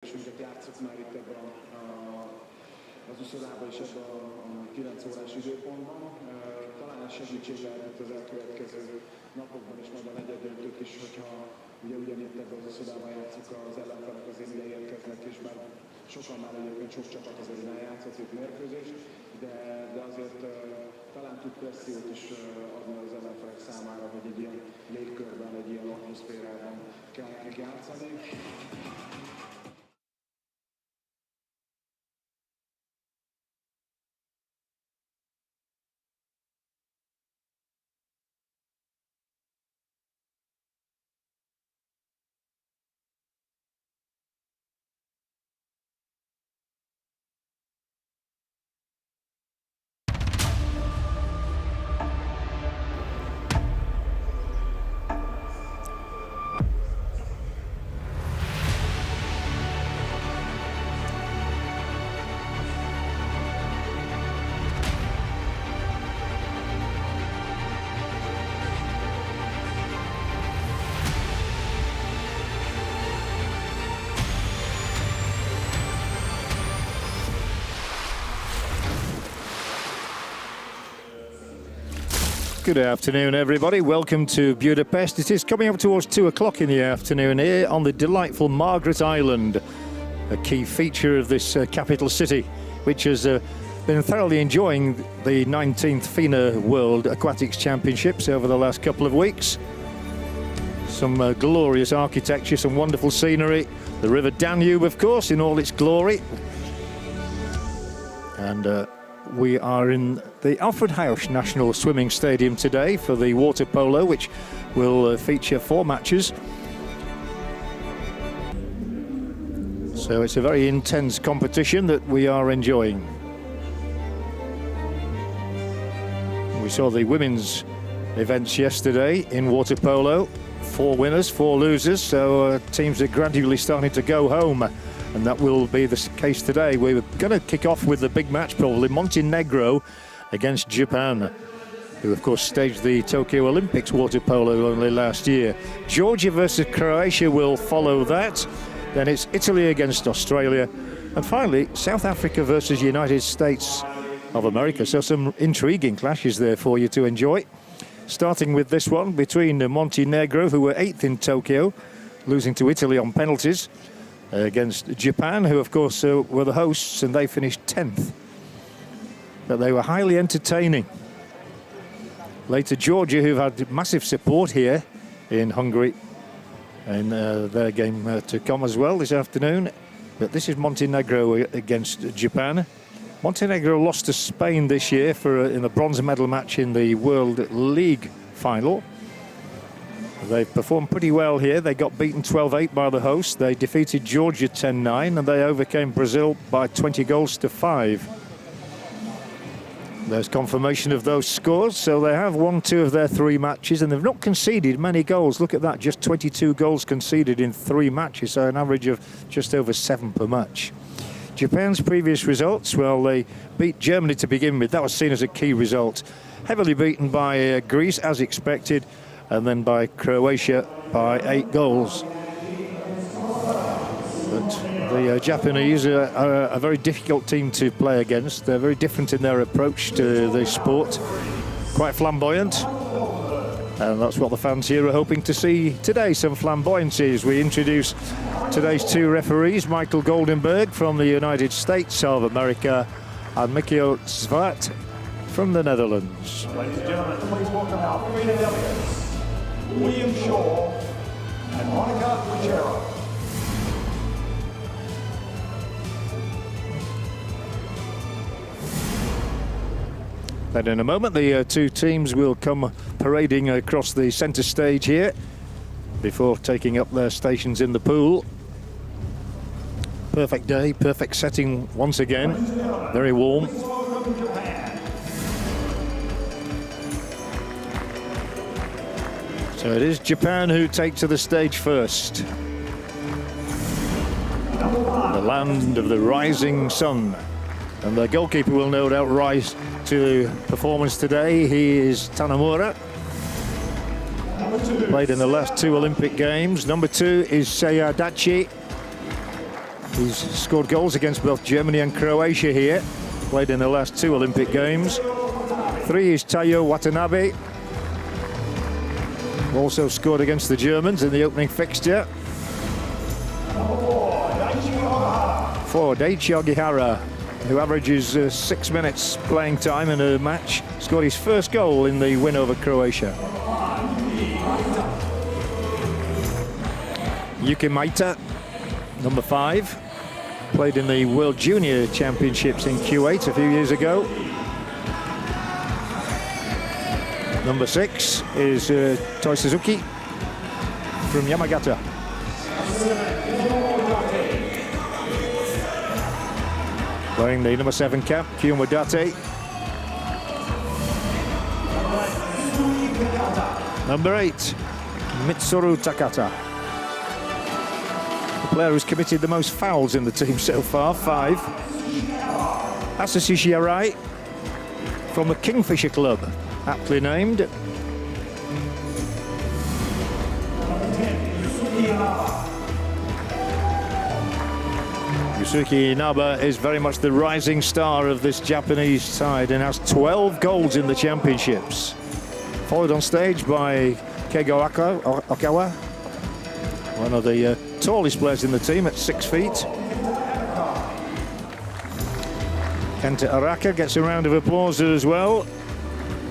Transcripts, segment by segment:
Őket játszott már itt ebben az irodában és ebben a 9 órás időpontban. Talán ez segítség lehet az elkövetkező napokban és majd a negyeddöntőt is, hogyha ugye ugyanitt ebben az irodában játszik az ellenfelek, azért ide érkeznek, és bár sokan már egyébként sok csapat azért eljátszott itt mérkőzést, de azért talán tud pressziót is adni az ellenfelek számára, hogy egy ilyen légkörben, egy ilyen atmoszférában kell nekik játszani. Good afternoon, everybody. Welcome to Budapest. It is coming up towards 2 o'clock in the afternoon here on the delightful Margaret Island, a key feature of this capital city, which has been thoroughly enjoying the 19th FINA World Aquatics Championships over the last couple of weeks. Some glorious architecture, some wonderful scenery. The River Danube, of course, in all its glory. And we are in the Alfred Haus National Swimming Stadium today for the water polo, which will feature 4 matches. So it's a very intense competition that we are enjoying. We saw the women's events yesterday in water polo. 4 winners, 4 losers, so teams are gradually starting to go home. And that will be the case today. We're going to kick off with the big match, probably Montenegro against Japan, who of course staged the Tokyo Olympics water polo only last year. Georgia versus Croatia will follow that. Then it's Italy against Australia. And finally, South Africa versus United States of America. So some intriguing clashes there for you to enjoy. Starting with this one between Montenegro, who were 8th in Tokyo, losing to Italy on penalties, against Japan, who of course were the hosts, and they finished 10th. But they were highly entertaining. Later, Georgia, who've had massive support here in Hungary, in their game to come as well this afternoon. But this is Montenegro against Japan. Montenegro lost to Spain this year in the bronze medal match in the World League final. They've performed pretty well here. They got beaten 12-8 by the host. They defeated Georgia 10-9, and they overcame Brazil by 20 goals to 5. There's confirmation of those scores. So they have won 2 of their 3 matches, and they've not conceded many goals. Look at that, just 22 goals conceded in 3 matches, so an average of just over 7 per match. Japan's previous results, well, they beat Germany to begin with. That was seen as a key result. Heavily beaten by Greece, as expected, and then by Croatia by 8 goals. But the Japanese are a very difficult team to play against. They're very different in their approach to the sport, quite flamboyant. And that's what the fans here are hoping to see today, some flamboyancy, as we introduce today's 2 referees, Michael Goldenberg from the United States of America and Mikhail Zvat from the Netherlands. Ladies and gentlemen, please welcome our FINA delegates, William Shaw and Monica Ruggiero. And in a moment, the 2 teams will come parading across the centre stage here before taking up their stations in the pool. Perfect day, perfect setting once again, very warm. So it is Japan who take to the stage first. The land of the rising sun. And the goalkeeper will no doubt rise to performance today. He is Tanamura. Played in the last 2 Olympic Games. Number 2 is Sayadachi. He's scored goals against both Germany and Croatia here. Played in the last 2 Olympic Games. 3 is Tayo Watanabe. Also scored against the Germans in the opening fixture. 4, Daichi Ogihara, who averages 6 minutes playing time in a match, scored his first goal in the win over Croatia. Yuki Maita, number 5, played in the World Junior Championships in Kuwait a few years ago. Number 6 is Toi Suzuki from Yamagata. Wearing the number 7 cap, Kyumadate. Number 8, Mitsuru Takata. The player who's committed the most fouls in the team so far, 5. Asushi Arai from the Kingfisher Club, aptly named. Yusuke Inaba is very much the rising star of this Japanese side and has 12 goals in the championships. Followed on stage by Keigo Okawa, one of the tallest players in the team at 6 feet. Kenta Araka gets a round of applause as well.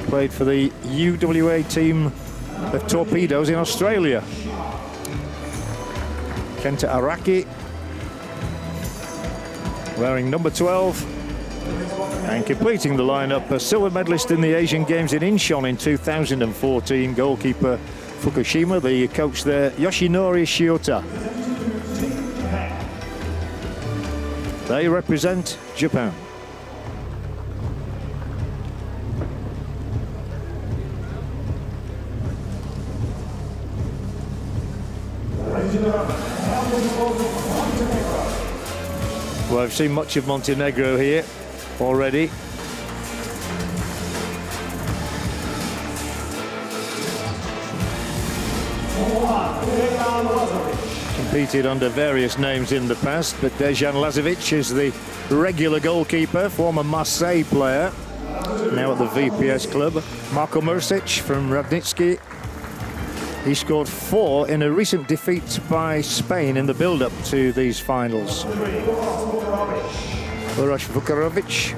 Played for the UWA team of Torpedoes in Australia. Kenta Araki, wearing number 12 and completing the lineup, a silver medalist in the Asian Games in Incheon in 2014, goalkeeper Fukushima, the coach there, Yoshinori Shiota. They represent Japan. Well, I've seen much of Montenegro here already. Competed under various names in the past, but Dejan Lazovic is the regular goalkeeper, former Marseille player, now at the VPS club. Marko Mrsic from Radnitsky. He scored 4 in a recent defeat by Spain in the build-up to these finals. Uroš Vukarovic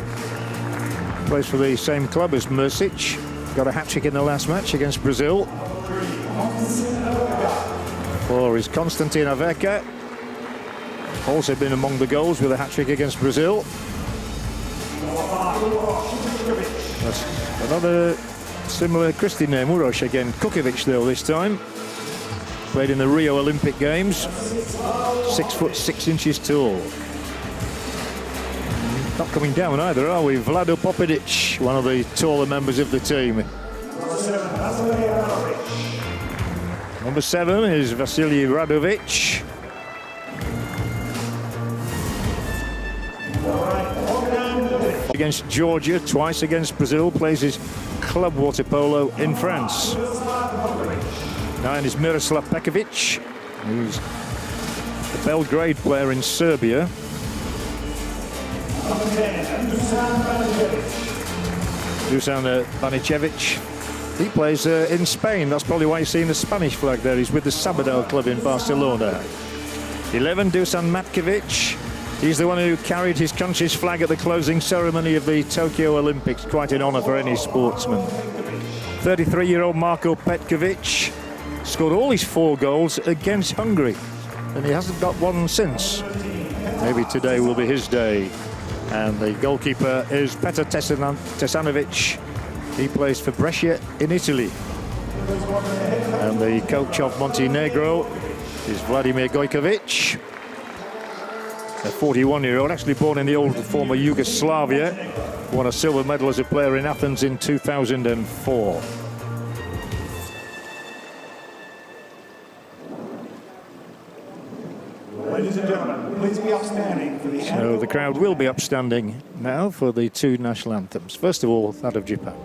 plays for the same club as Mrsic. Got a hat-trick in the last match against Brazil. 4 is Konstantin Aveka. Also been among the goals with a hat-trick against Brazil. That's another similar Christian name, Uroš again. Kukovic though this time. Played in the Rio Olympic Games. 6 foot 6 inches tall. Not coming down either, are we? Vlado Popidic, one of the taller members of the team. Number 7 is Vasily Radovic. Against Georgia, twice against Brazil, plays his club water polo in France. 9 is Miroslav Pekovic, who's a Belgrade player in Serbia. Dusan Banicevic. He plays in Spain. That's probably why you're seeing the Spanish flag there. He's with the Sabadell club in Barcelona. 11, Dusan Matkovic. He's the one who carried his country's flag at the closing ceremony of the Tokyo Olympics. Quite an honour for any sportsman. 33-year-old Marko Petkovic scored all his 4 goals against Hungary, and he hasn't got one since. Maybe today will be his day. And the goalkeeper is Petar Tesanovic. He plays for Brescia in Italy. And the coach of Montenegro is Vladimir Gojkovic, a 41-year-old, actually born in the old former Yugoslavia. Won a silver medal as a player in Athens in 2004. Ladies and gentlemen, please be upstanding for the So the crowd will be upstanding now for the 2 national anthems. First of all, that of Japan.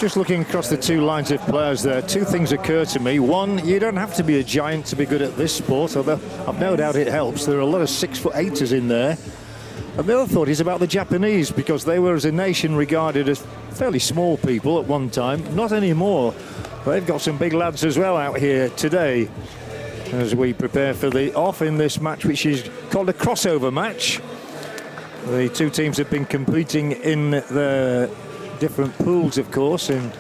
Just looking across the two lines of players there, two things occur to me. One, you don't have to be a giant to be good at this sport, although I've no doubt it helps. There are a lot of 6'8"ers in there. And the other thought is about the Japanese, because they were as a nation regarded as fairly small people at one time. Not anymore. They've got some big lads as well out here today as we prepare for the off in this match, which is called a crossover match. The two teams have been competing in the different pools, of course, in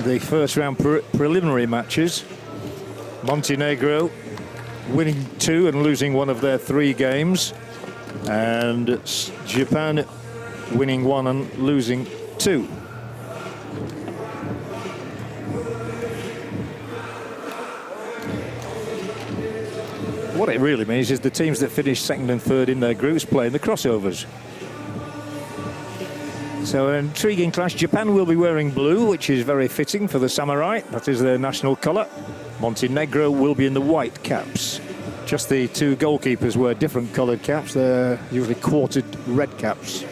the first round preliminary matches. Montenegro winning 2 and losing 1 of their 3 games, and Japan winning 1 and losing 2. What it really means is the teams that finish 2nd and 3rd in their groups play in the crossovers. So an intriguing clash. Japan will be wearing blue, which is very fitting for the samurai. That is their national colour. Montenegro will be in the white caps. Just the 2 goalkeepers wear different coloured caps. They're usually quartered red caps.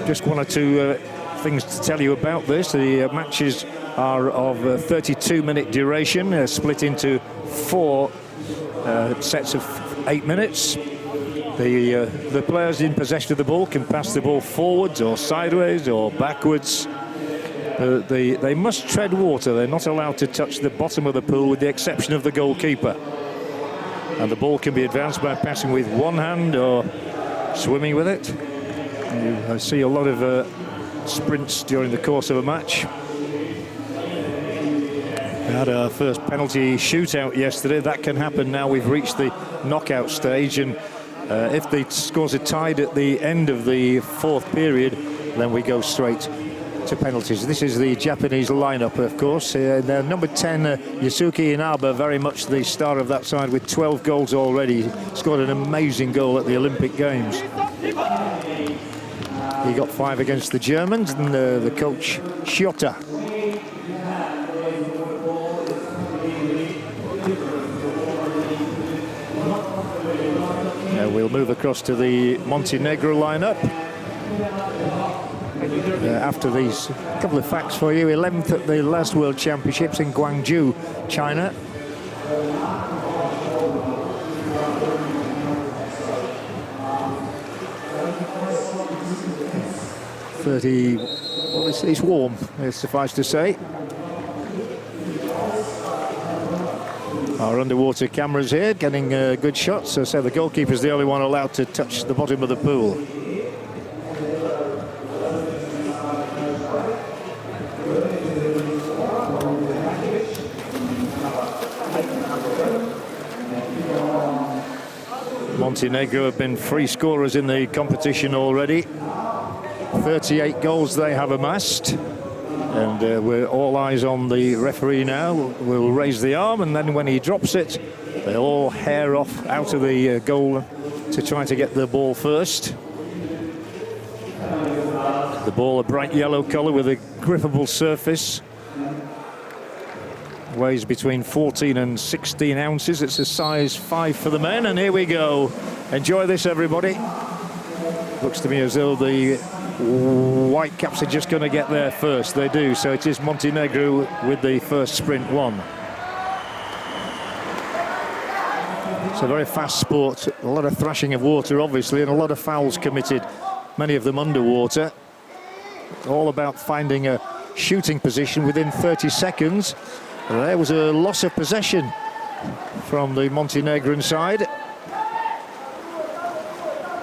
Just 1 or 2 things to tell you about this. The matches are of 32-minute duration, split into 4 sets of 8 minutes. The players in possession of the ball can pass the ball forwards or sideways or backwards. They must tread water. They're not allowed to touch the bottom of the pool, with the exception of the goalkeeper. And the ball can be advanced by passing with one hand or swimming with it. I see a lot of sprints during the course of a match. We had our first penalty shootout yesterday. That can happen now. We've reached the knockout stage, and if the scores are tied at the end of the 4th period, then we go straight to penalties. This is the Japanese lineup, of course. Their number 10, Yusuke Inaba, very much the star of that side, with 12 goals already. Scored an amazing goal at the Olympic Games. He got 5 against the Germans, and the coach, Shiota. We'll move across to the Montenegro lineup. After these, a couple of facts for you. 11th at the last World Championships in Guangzhou, China. Well, it's warm, it's suffice to say. Our underwater cameras here getting good shots. So the goalkeeper's the only one allowed to touch the bottom of the pool. Montenegro have been free scorers in the competition already. 38 goals they have amassed. And we're all eyes on the referee now. We'll raise the arm, and then when he drops it, they'll all hair off out of the goal to try to get the ball first. The ball, a bright yellow colour with a grippable surface. Weighs between 14 and 16 ounces. It's a size 5 for the men, and here we go. Enjoy this, everybody. Looks to me as though the white caps are just going to get there first. They do, so it is Montenegro with the first sprint won. It's a very fast sport, a lot of thrashing of water obviously, and a lot of fouls committed, many of them underwater. All about finding a shooting position within 30 seconds. There was a loss of possession from the Montenegrin side.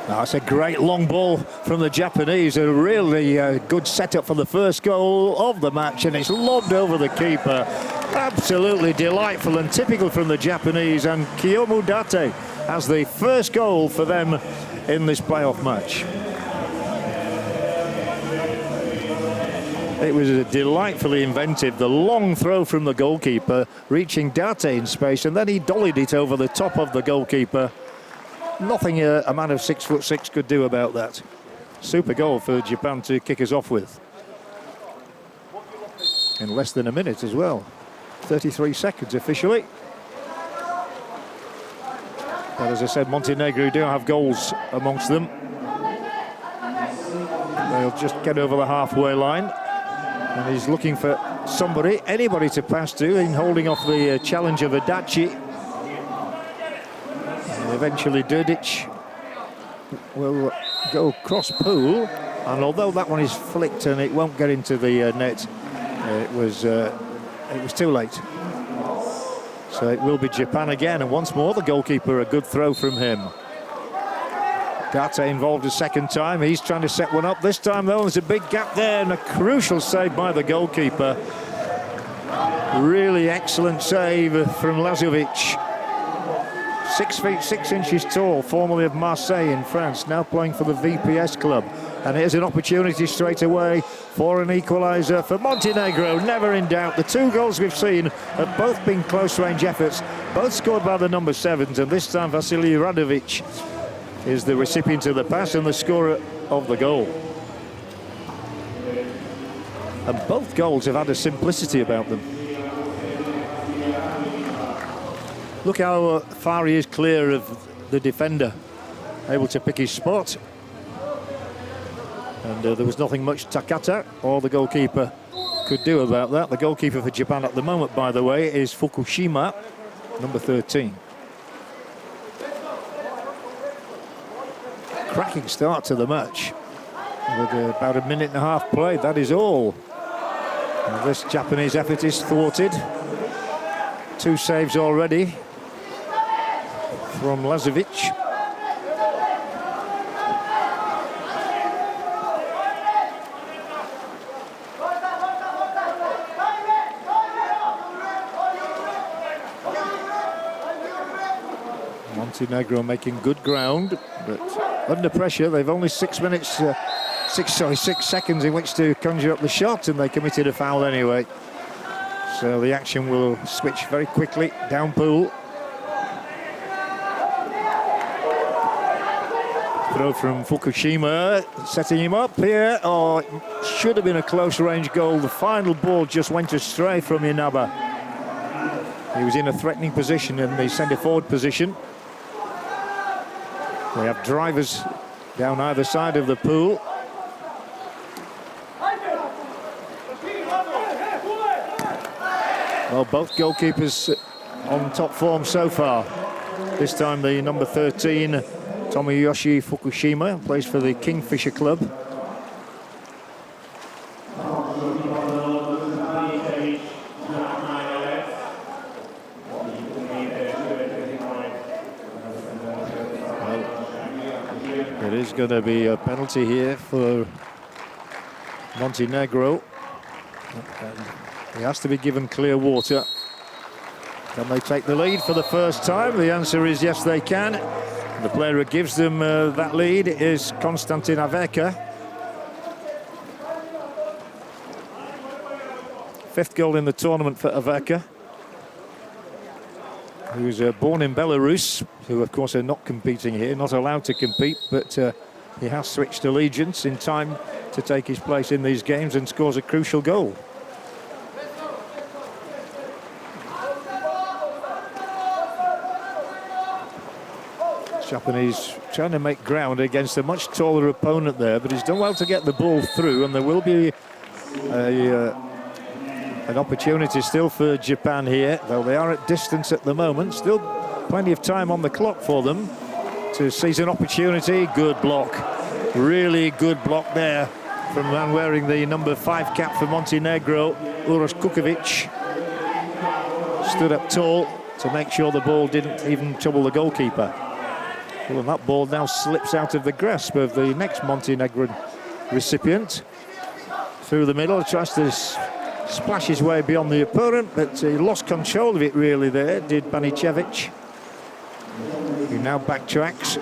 That's a great long ball from the Japanese. A really good setup for the first goal of the match, and it's lobbed over the keeper. Absolutely delightful and typical from the Japanese, and Kiyomu Date has the first goal for them in this playoff match. It was delightfully inventive. The long throw from the goalkeeper, reaching Date in space, and then he dollied it over the top of the goalkeeper. Nothing a man of 6'6" could do about that. Super goal for Japan to kick us off with. In less than a minute as well. 33 seconds officially. But as I said, Montenegro do have goals amongst them. They'll just get over the halfway line. And he's looking for anybody to pass to, in holding off the challenge of Adachi. And eventually Durdic will go cross pool, and although that one is flicked and it won't get into the net, it was too late. So it will be Japan again, and once more the goalkeeper, a good throw from him. Gate involved a second time. He's trying to set one up. This time, though, there's a big gap there and a crucial save by the goalkeeper. Really excellent save from Lazovic. 6 feet 6 inches tall, formerly of Marseille in France, now playing for the VPS club. And here's an opportunity straight away for an equaliser for Montenegro. Never in doubt. The 2 goals we've seen have both been close-range efforts, both scored by the number 7s, and this time Vasily Radovic is the recipient of the pass and the scorer of the goal. And both goals have had a simplicity about them. Look how far he is clear of the defender, able to pick his spot. And there was nothing much Takata or the goalkeeper could do about that. The goalkeeper for Japan at the moment, by the way, is Fukushima, number 13. Cracking start to the match with about a minute and a half played, that is all. And this Japanese effort is thwarted. 2 saves already from Lazovic. Montenegro making good ground, but under pressure. They've only 6 seconds in which to conjure up the shot, and they committed a foul anyway. So the action will switch very quickly down pool. Throw from Fukushima, setting him up here. Oh, it should have been a close-range goal. The final ball just went astray from Inaba. He was in a threatening position in the centre-forward position. We have drivers down either side of the pool. Well, both goalkeepers on top form so far. This time the number 13, Tomoyoshi Fukushima, plays for the Kingfisher Club. It is going to be a penalty here for Montenegro. And he has to be given clear water. Can they take the lead for the first time? The answer is yes, they can. The player who gives them that lead is Konstantin Averka. 5th goal in the tournament for Averka, who was born in Belarus, who of course are not competing here, not allowed to compete, but he has switched allegiance in time to take his place in these games and scores a crucial goal. Japanese trying to make ground against a much taller opponent there, but he's done well to get the ball through, and there will be an opportunity still for Japan here, though they are at distance at the moment. Still plenty of time on the clock for them to seize an opportunity. Good block, really good block there from the man wearing the number 5 cap for Montenegro, Uroš Kukovic. Stood up tall to make sure the ball didn't even trouble the goalkeeper. Well, and that ball now slips out of the grasp of the next Montenegrin recipient. Through the middle, tries to splash his way beyond the opponent, but he lost control of it really there, did Banicevic, who now backtracks.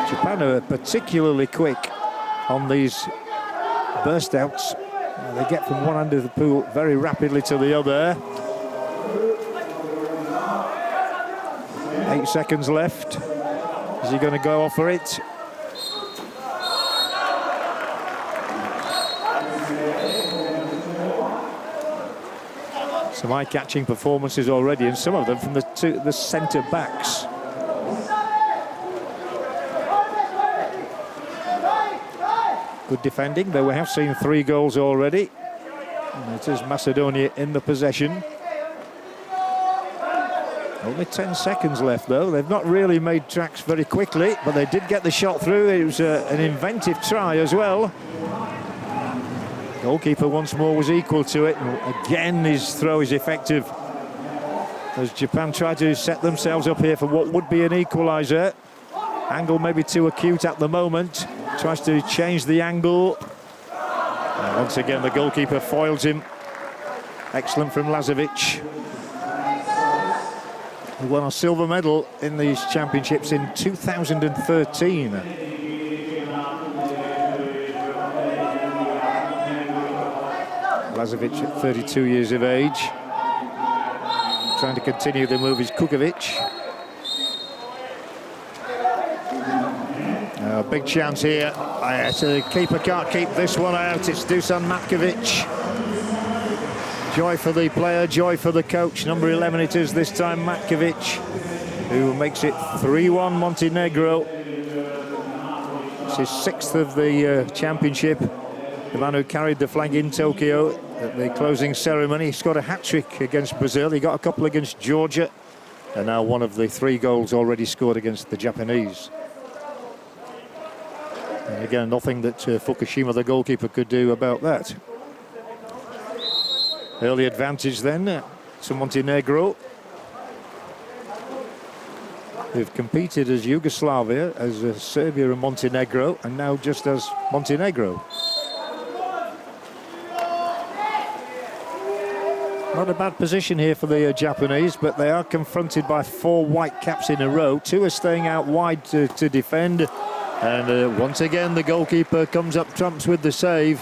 Japan are particularly quick on these burst outs. They get from one end of the pool very rapidly to the other. 8 seconds left. Is he going to go off for it? Some eye-catching performances already, and some of them from the centre backs. Good defending, though we have seen 3 goals already. And it is Macedonia in the possession. Only 10 seconds left, though. They've not really made tracks very quickly, but they did get the shot through. It was an inventive try as well. Goalkeeper once more was equal to it, and again his throw is effective as Japan try to set themselves up here for what would be an equaliser. Angle maybe too acute at the moment. Tries to change the angle. And once again the goalkeeper foils him. Excellent from Lazovic, who won a silver medal in these championships in 2013. Lazovic at 32 years of age. Trying to continue the move is Kukovic. Big chance here. The keeper can't keep this one out. It's Dusan Matkovic. Joy for the player, joy for the coach. Number 11 it is this time, Matkovic, who makes it 3-1 Montenegro. It's his 6th of the championship. The man who carried the flag in Tokyo at the closing ceremony. He scored a hat-trick against Brazil. He got a couple against Georgia. And now one of the 3 goals already scored against the Japanese. And again, nothing that Fukushima, the goalkeeper, could do about that. Early advantage then to Montenegro. They've competed as Yugoslavia, as Serbia and Montenegro, and now just as Montenegro. Not a bad position here for the Japanese, but they are confronted by 4 white caps in a row. 2 are staying out wide to defend. And once again, the goalkeeper comes up trumps with the save.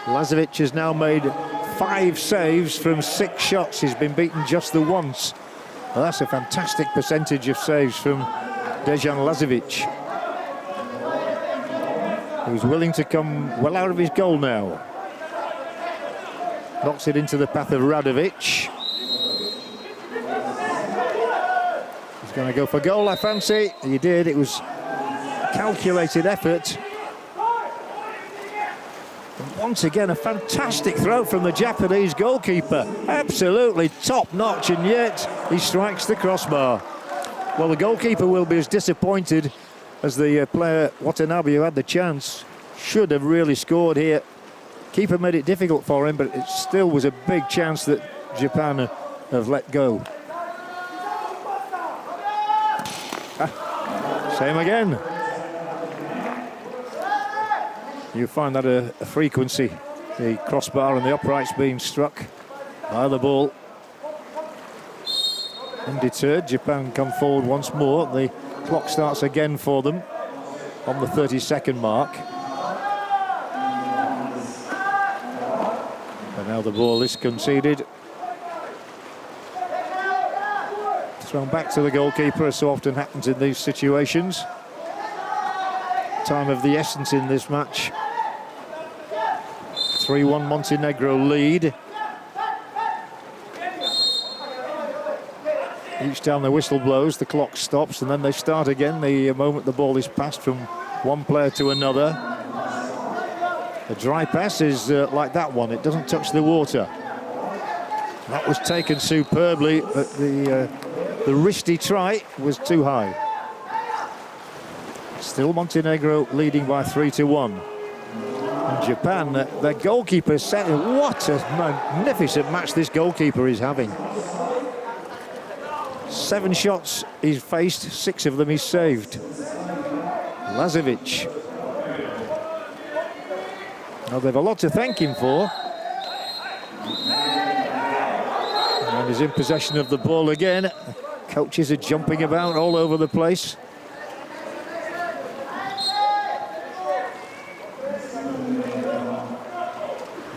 Lazovic has now made 5 saves from 6 shots. He's been beaten just the once. Well, that's a fantastic percentage of saves from Dejan Lazovic, who's willing to come well out of his goal now. Knocks it into the path of Radovic. He's going to go for goal, I fancy. He did. It was calculated effort. And once again, a fantastic throw from the Japanese goalkeeper. Absolutely top-notch, and yet he strikes the crossbar. Well, the goalkeeper will be as disappointed as the player Watanabe, who had the chance. Should have really scored here. Keeper made it difficult for him, but it still was a big chance that Japan have let go. Same again. You find that a frequency, the crossbar and the uprights being struck by the ball. Undeterred, Japan come forward once more. The clock starts again for them on the 30-second mark. And now the ball is conceded. Thrown back to the goalkeeper, as so often happens in these situations. Time of the essence in this match. 3-1 Montenegro lead. Each time the whistle blows, the clock stops, and then they start again the moment the ball is passed from one player to another. A dry pass is like that one. It doesn't touch the water. That was taken superbly, but the wristy try was too high. Still Montenegro leading by 3-1. And Japan, their goalkeeper set. What a magnificent match this goalkeeper is having. 7 shots he's faced, 6 of them he's saved. Lazovic. Now they've a lot to thank him for. And he's in possession of the ball again. Coaches are jumping about all over the place.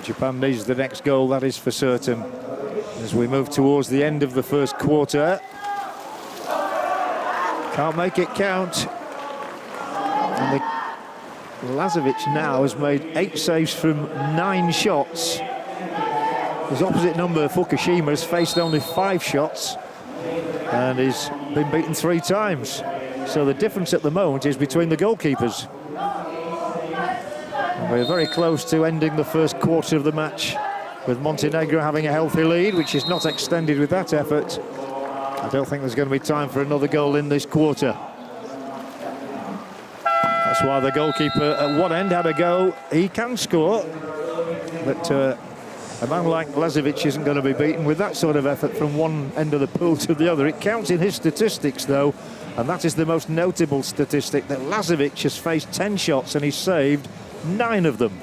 Japan needs the next goal, that is for certain. As we move towards the end of the first quarter. Can't make it count. And Lazovic now has made 8 saves from 9 shots. His opposite number, Fukushima, has faced only 5 shots and he's been beaten 3 times. So the difference at the moment is between the goalkeepers. We're very close to ending the first quarter of the match, with Montenegro having a healthy lead, which is not extended with that effort. I don't think there's going to be time for another goal in this quarter. That's why the goalkeeper at one end had a go. He can score, but a man like Lazovic isn't going to be beaten with that sort of effort from one end of the pool to the other. It counts in his statistics, though, and that is the most notable statistic, that Lazovic has faced 10 shots and he's saved 9 of them.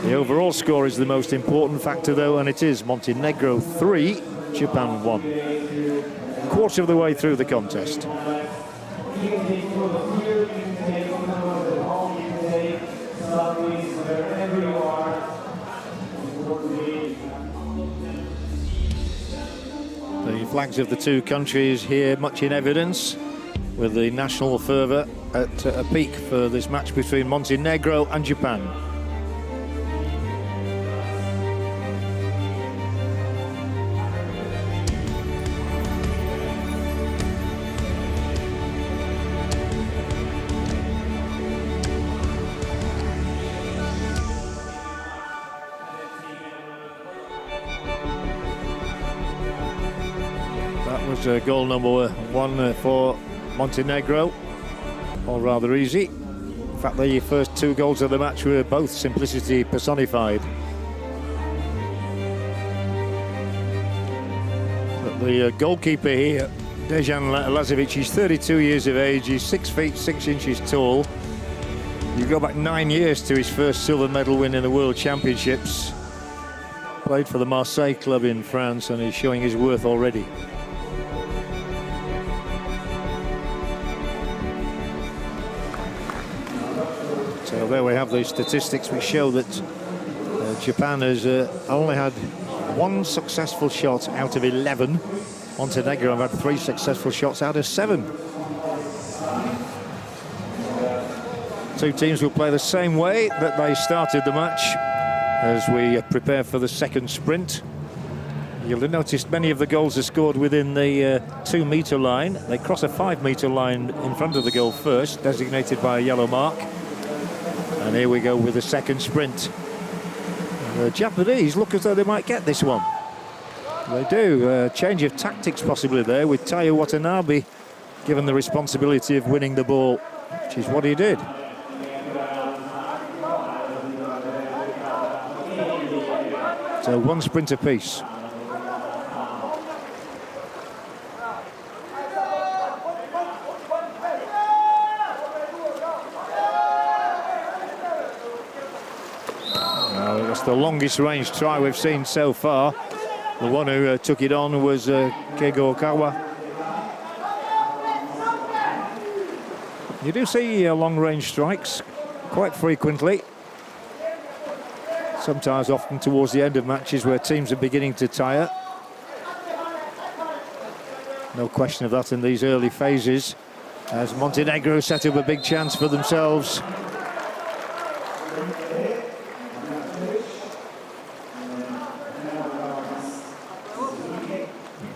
The overall score is the most important factor, though, and it is Montenegro 3, Japan 1. Quarter of the way through the contest. The flags of the two countries here much in evidence, with the national fervour at a peak for this match between Montenegro and Japan. Goal number 1 for Montenegro, all rather easy. In fact, the first 2 goals of the match were both simplicity personified. But the goalkeeper here, Dejan Lazovic, he's 32 years of age, he's 6 feet 6 inches tall. You go back 9 years to his first silver medal win in the World Championships. Played for the Marseille club in France, and he's showing his worth already. So there we have the statistics which show that Japan has only had 1 successful shot out of 11. Montenegro have had 3 successful shots out of 7. Two teams will play the same way that they started the match as we prepare for the second sprint. You'll have noticed many of the goals are scored within the 2-metre line. They cross a 5-metre line in front of the goal first, designated by a yellow mark. And here we go with the second sprint. The Japanese look as though they might get this one. They do. Change of tactics possibly there, with Taiyo Watanabe given the responsibility of winning the ball, which is what he did. So 1 sprint apiece. That's the longest range try we've seen so far. The one who took it on was Keigo Okawa. You do see long-range strikes quite frequently. Sometimes often towards the end of matches where teams are beginning to tire. No question of that in these early phases, as Montenegro set up a big chance for themselves.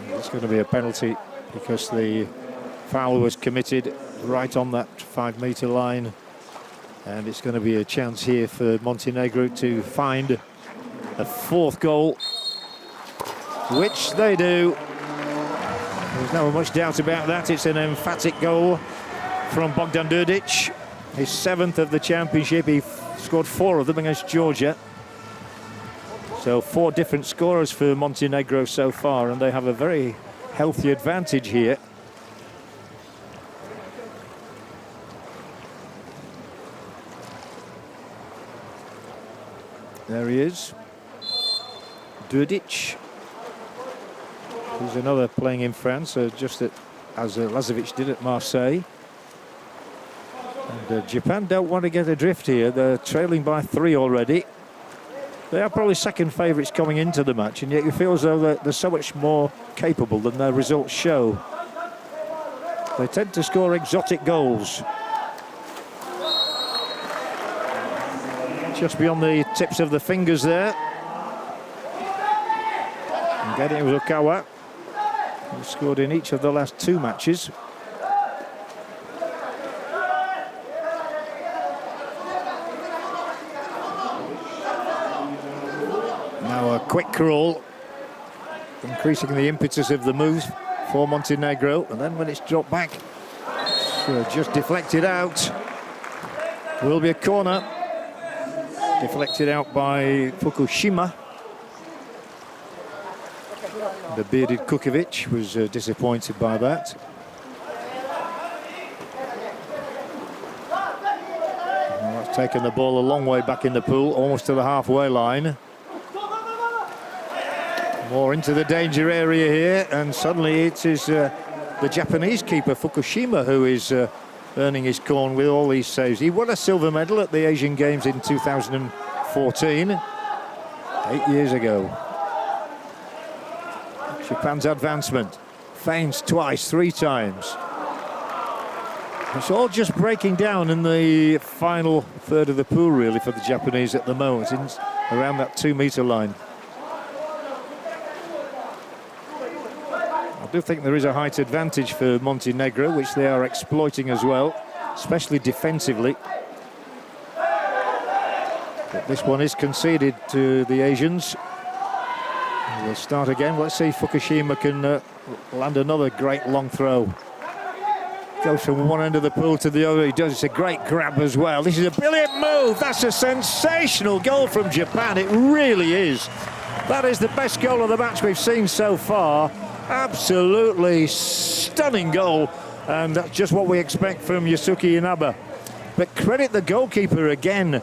It's going to be a penalty because the foul was committed right on that 5-metre line, and it's going to be a chance here for Montenegro to find a 4th goal, which they do. There's no much doubt about that. It's an emphatic goal from Bogdan Đurić, his 7th of the championship. He scored 4 of them against Georgia. So 4 different scorers for Montenegro so far, and they have a very healthy advantage here. There he is, Đurić. He's another playing in France, just as Lazovic did at Marseille. And Japan don't want to get adrift here. They're trailing by 3 already. They are probably second favourites coming into the match, and yet you feel as though they're so much more capable than their results show. They tend to score exotic goals. Just beyond the tips of the fingers there. And getting it was Okawa, who scored in each of the last 2 matches. Now a quick crawl, increasing the impetus of the move for Montenegro, and then when it's dropped back, it's just deflected out. Will be a corner, deflected out by Fukushima. The bearded Kukovic was disappointed by that. Well, that's taken the ball a long way back in the pool, almost to the halfway line. More into the danger area here, and suddenly it is the Japanese keeper Fukushima who is earning his corn with all these saves. He won a silver medal at the Asian Games in 2014, 8 years ago. Japan's advancement, feints twice, 3 times. It's all just breaking down in the final third of the pool, really, for the Japanese at the moment, around that 2-meter line. I do think there is a height advantage for Montenegro, which they are exploiting as well, especially defensively. But this one is conceded to the Asians. We'll start again. Let's see if Fukushima can land another great long throw. Goes from one end of the pool to the other. He does. It's a great grab as well. This is a brilliant move. That's a sensational goal from Japan. It really is. That is the best goal of the match we've seen so far. Absolutely stunning goal, and that's just what we expect from Yusuke Inaba. But credit the goalkeeper again.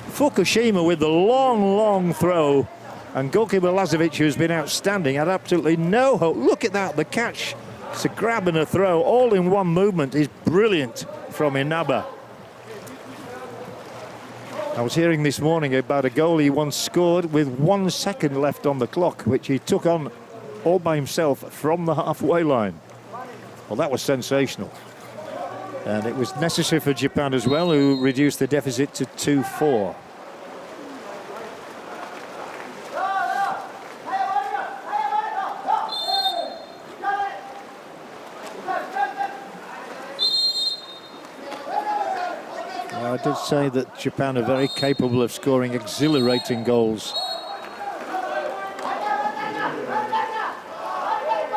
Fukushima with the long throw, and goalkeeper Lazovic, who's been outstanding, had absolutely no hope. Look at that, the catch. It's a grab and a throw, all in one movement, is brilliant from Inaba. I was hearing this morning about a goal he once scored with 1 second left on the clock, which he took on all by himself from the halfway line. Well, that was sensational. And it was necessary for Japan as well, who reduced the deficit to 2-4. I did say that Japan are very capable of scoring exhilarating goals.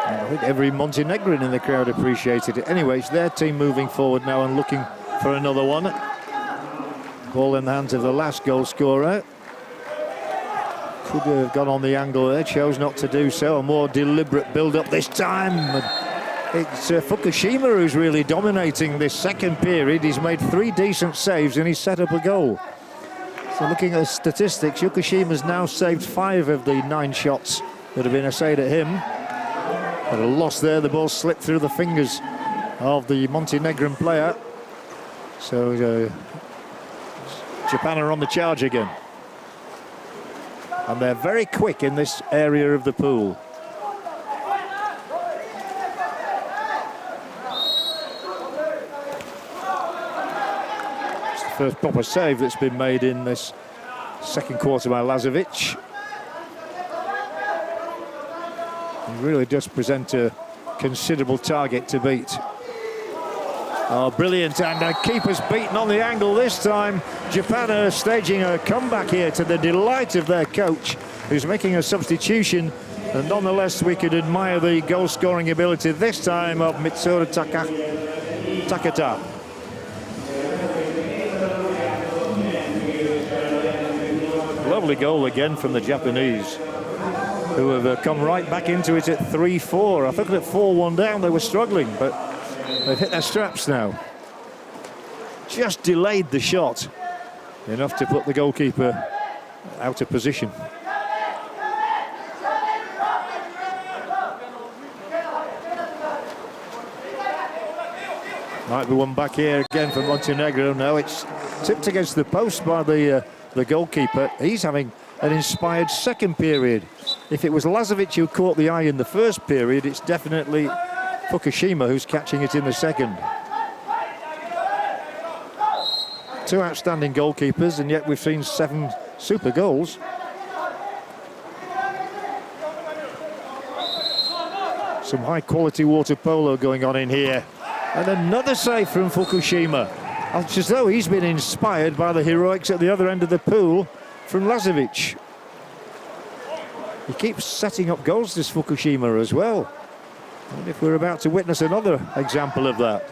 I think every Montenegrin in the crowd appreciated it. Anyway, it's their team moving forward now and looking for another one. Ball in the hands of the last goal scorer. Could have gone on the angle there, chose not to do so. A more deliberate build-up this time. It's Fukushima who's really dominating this second period. He's made 3 decent saves and he's set up a goal. So looking at the statistics, Fukushima's now saved 5 of the 9 shots that have been essayed at him. But a loss there, the ball slipped through the fingers of the Montenegrin player. So Japan are on the charge again. And they're very quick in this area of the pool. It's the first proper save that's been made in this second quarter by Lazovic. He really does present a considerable target to beat. Oh, brilliant, and the keeper's beaten on the angle this time. Japan are staging a comeback here to the delight of their coach, who's making a substitution, and nonetheless we could admire the goal-scoring ability this time of Mitsuru Takata. Lovely goal again from the Japanese, who have come right back into it at 3-4. I think at 4-1 down they were struggling, but they've hit their straps now. Just delayed the shot enough to put the goalkeeper out of position. Might be one back here again for Montenegro. No, it's tipped against the post by the goalkeeper. He's having an inspired second period. If it was Lazovic who caught the eye in the first period, it's definitely Fukushima who's catching it in the second. 2 outstanding goalkeepers, and yet we've seen 7 super goals. Some high-quality water polo going on in here. And another save from Fukushima. It's as though he's been inspired by the heroics at the other end of the pool from Lazovic. He keeps setting up goals, this Fukushima, as well. And if we're about to witness another example of that.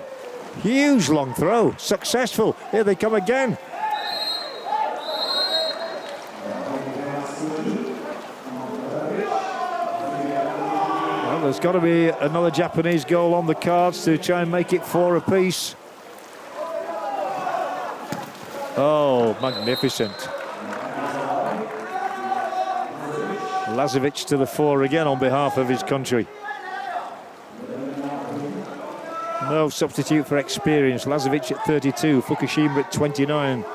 Huge long throw, successful. Here they come again. Well, there's got to be another Japanese goal on the cards to try and make it 4 apiece. Oh, magnificent. Lazovic to the fore again on behalf of his country. No substitute for experience. Lazovic at 32, Fukushima at 29.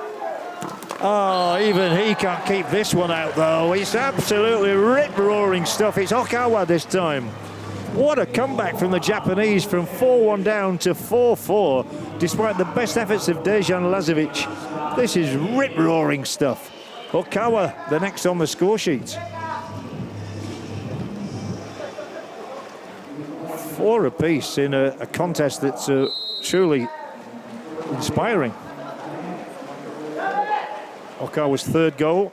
Oh, even he can't keep this one out, though. It's absolutely rip-roaring stuff. It's Okawa this time. What a comeback from the Japanese, from 4-1 down to 4-4, despite the best efforts of Dejan Lazovic. This is rip-roaring stuff. Okawa, the next on the score sheet. 4 apiece in a contest that's truly inspiring. Okawa's 3rd goal.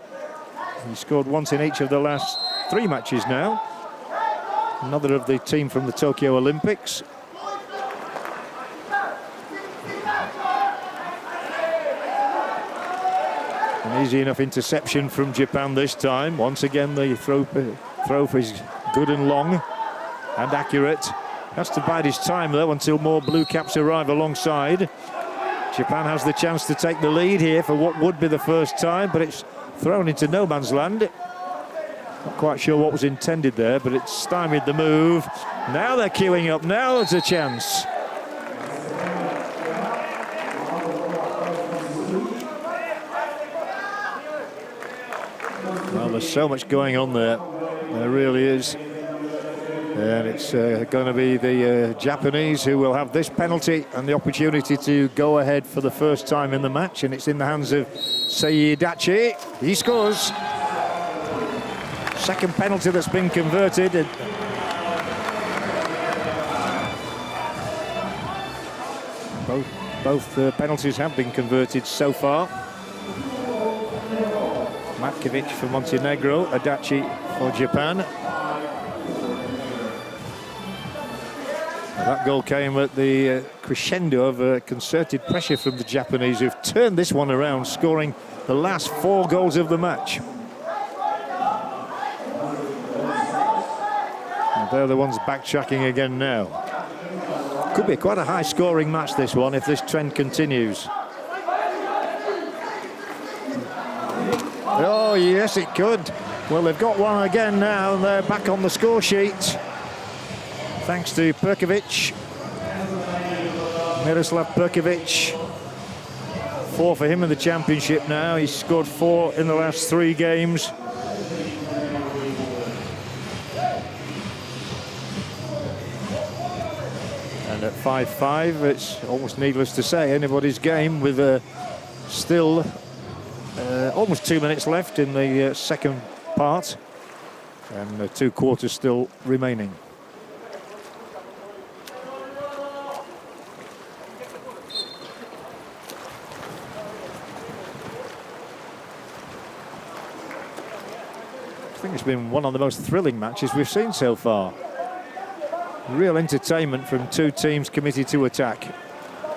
He scored once in each of the last 3 matches now. Another of the team from the Tokyo Olympics. An easy enough interception from Japan this time. Once again, the throw is good and long and accurate. Has to bide his time, though, until more blue caps arrive alongside. Japan has the chance to take the lead here for what would be the first time, but it's thrown into no man's land. Not quite sure what was intended there, but it's stymied the move. Now they're queuing up. Now there's a chance. Well, there's so much going on there. There really is. And it's going to be the Japanese who will have this penalty and the opportunity to go ahead for the first time in the match. And it's in the hands of Seidachi. He scores. Second penalty that's been converted. Both penalties have been converted so far. Matkovic for Montenegro, Adachi for Japan. That goal came at the crescendo of concerted pressure from the Japanese, who've turned this one around, scoring the last 4 goals of the match. And they're the ones backtracking again now. Could be quite a high-scoring match, this one, if this trend continues. Oh, yes, it could. Well, they've got one again now, and they're back on the score sheet. Thanks to Perkovic, Miroslav Perkovic. 4 for him in the championship now. He's scored 4 in the last 3 games. And at 5-5, it's almost needless to say anybody's game, with still almost 2 minutes left in the second part, and 2 quarters still remaining. I think it's been one of the most thrilling matches we've seen so far. Real entertainment from 2 teams committed to attack,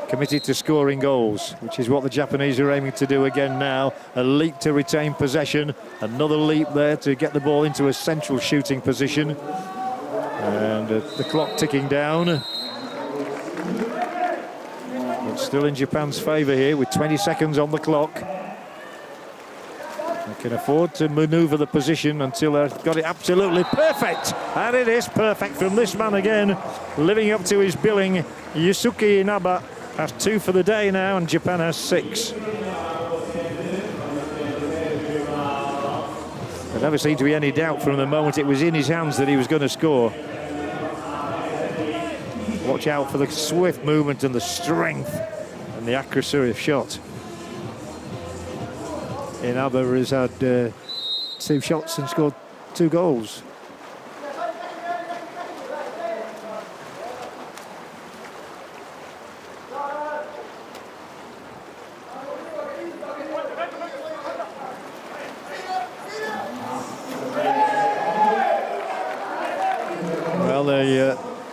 committed to scoring goals, which is what the Japanese are aiming to do again now. A leap to retain possession, another leap there to get the ball into a central shooting position. And the clock ticking down. It's still in Japan's favour here with 20 seconds on the clock. They can afford to manoeuvre the position until they've got it absolutely perfect. And it is perfect from this man again, living up to his billing. Yusuke Inaba has 2 for the day now, and Japan has 6. There never seemed to be any doubt from the moment it was in his hands that he was going to score. Watch out for the swift movement and the strength and the accuracy of shot. Inaba has had 2 shots and scored 2 goals.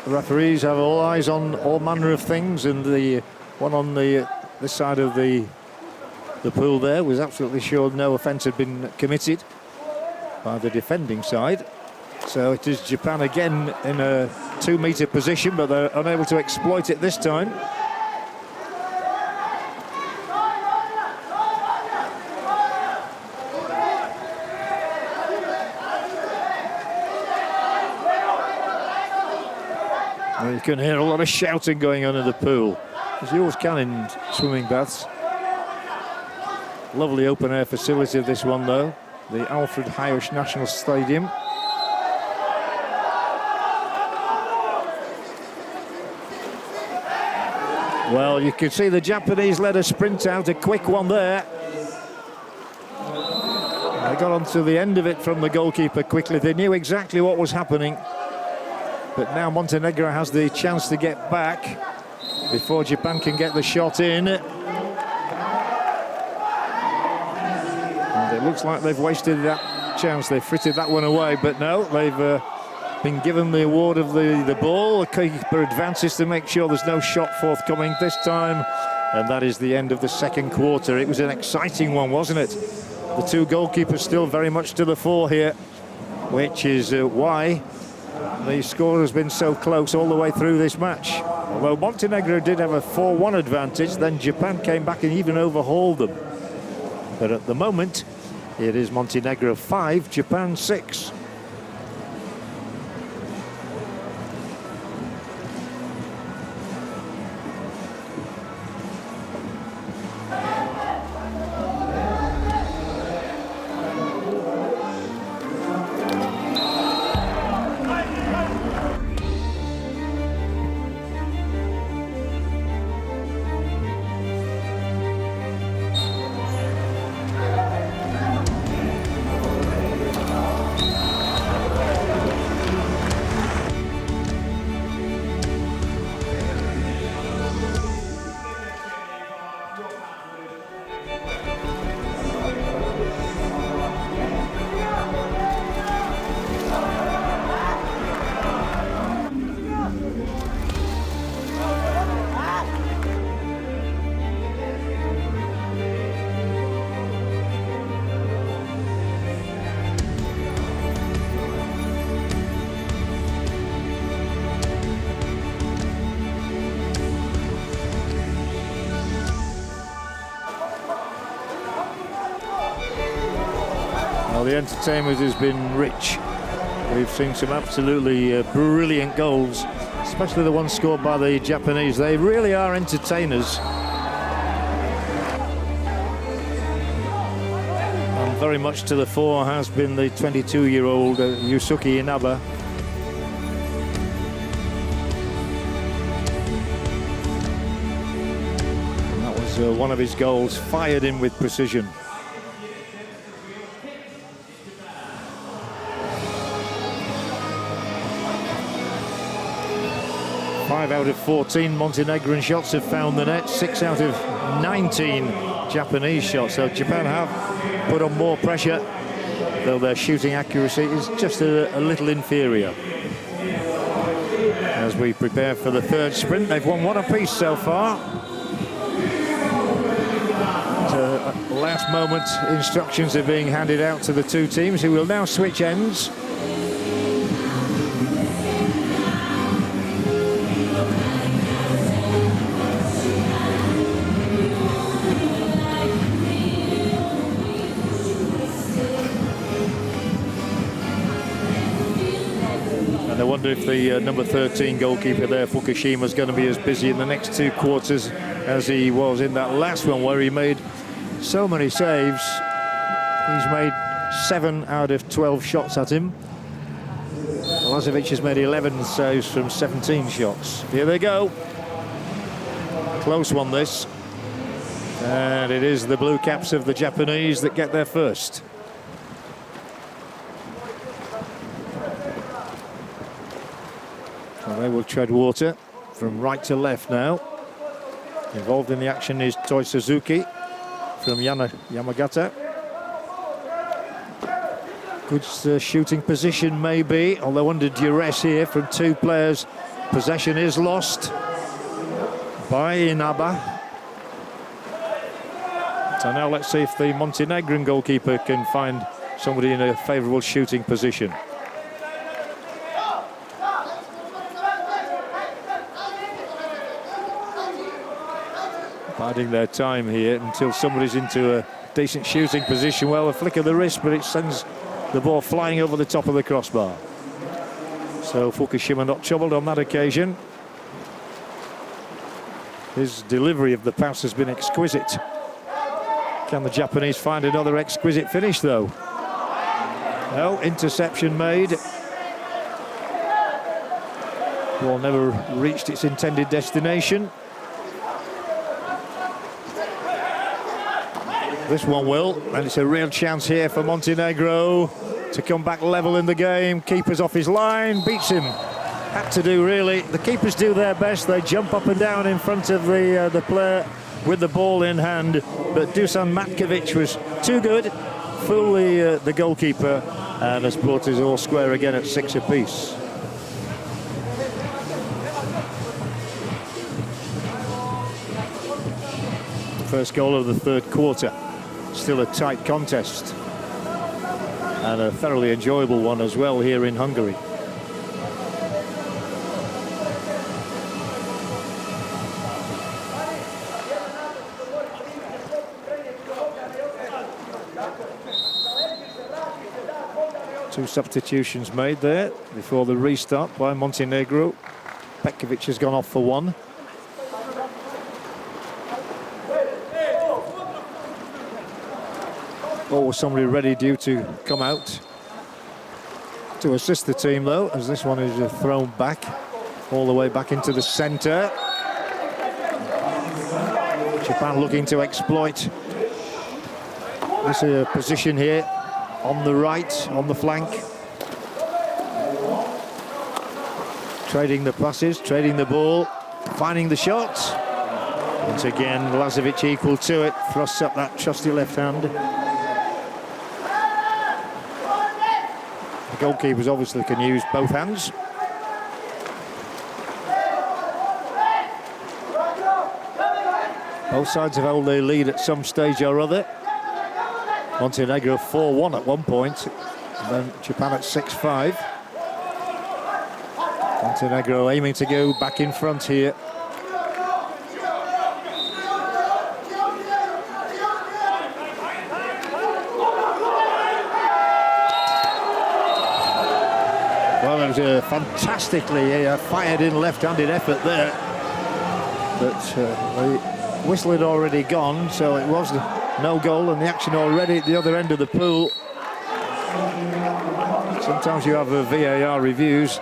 referees have all eyes on all manner of things, and the one on this side of the pool there was absolutely sure no offence had been committed by the defending side. So it is Japan again in a 2-metre position, but they're unable to exploit it this time. You can hear a lot of shouting going on in the pool, as you always can in swimming baths. Lovely open-air facility, this one though, the Alfred Haish National Stadium. Well, you can see the Japanese let a sprint out, a quick one there. They got onto the end of it from the goalkeeper quickly. They knew exactly what was happening. But now Montenegro has the chance to get back before Japan can get the shot in. And it looks like they've wasted that chance. They frittered that one away, but no, they've been given the award of the ball. The keeper advances to make sure there's no shot forthcoming this time. And that is the end of the second quarter. It was an exciting one, wasn't it? The two goalkeepers still very much to the fore here, which is why the score has been so close all the way through this match. Although Montenegro did have a 4-1 advantage, then Japan came back and even overhauled them. But at the moment, it is Montenegro 5, Japan 6. Well, the entertainment has been rich. We've seen some absolutely brilliant goals, especially the ones scored by the Japanese. They really are entertainers. And very much to the fore has been the 22-year-old Yusuke Inaba. And that was one of his goals, fired in with precision. 5 out of 14 Montenegrin shots have found the net, 6 out of 19 Japanese shots. So Japan have put on more pressure, though their shooting accuracy is just a little inferior. As we prepare for the third sprint, they've won one apiece so far. Last moment instructions are being handed out to the two teams, who will now switch ends. I wonder if the number 13 goalkeeper there, Fukushima, is going to be as busy in the next two quarters as he was in that last one, where he made so many saves. He's made 7 out of 12 shots at him. Lazovic has made 11 saves from 17 shots. Here they go. Close one, this. And it is the blue caps of the Japanese that get there first. Well, they will tread water from right to left now. Involved in the action is Toi Suzuki from Yamagata. Good shooting position maybe, although under duress here from two players possession is lost by Inaba. So now let's see if the Montenegrin goalkeeper can find somebody in a favourable shooting position. Biding their time here until somebody's into a decent shooting position. Well, a flick of the wrist, but it sends the ball flying over the top of the crossbar. So Fukushima not troubled on that occasion. His delivery of the pass has been exquisite. Can the Japanese find another exquisite finish, though? No, interception made. Ball never reached its intended destination. This one will, and it's a real chance here for Montenegro to come back level in the game. Keeper's off his line, beats him. Had to do, really. The keepers do their best. They jump up and down in front of the player with the ball in hand, but Dusan Matkovic was too good, fooled the goalkeeper, and has brought us all square again at 6 apiece. First goal of the third quarter. Still a tight contest, and a thoroughly enjoyable one as well here in Hungary. Two substitutions made there before the restart by Montenegro. Petkovic has gone off for one. Oh, somebody ready due to come out to assist the team, though, as this one is thrown back all the way back into the centre. Japan looking to exploit this position here on the right, on the flank. Trading the passes, trading the ball, finding the shot. Once again, Lazovic equal to it, thrusts up that trusty left hand. The goalkeepers obviously can use both hands. Both sides have held their lead at some stage or other. Montenegro 4-1 at one point, and then Japan at 6-5. Montenegro aiming to go back in front here. Well, it was a fantastically fired-in left-handed effort there, but the whistle had already gone, so it was no goal, and the action already at the other end of the pool. Sometimes you have VAR reviews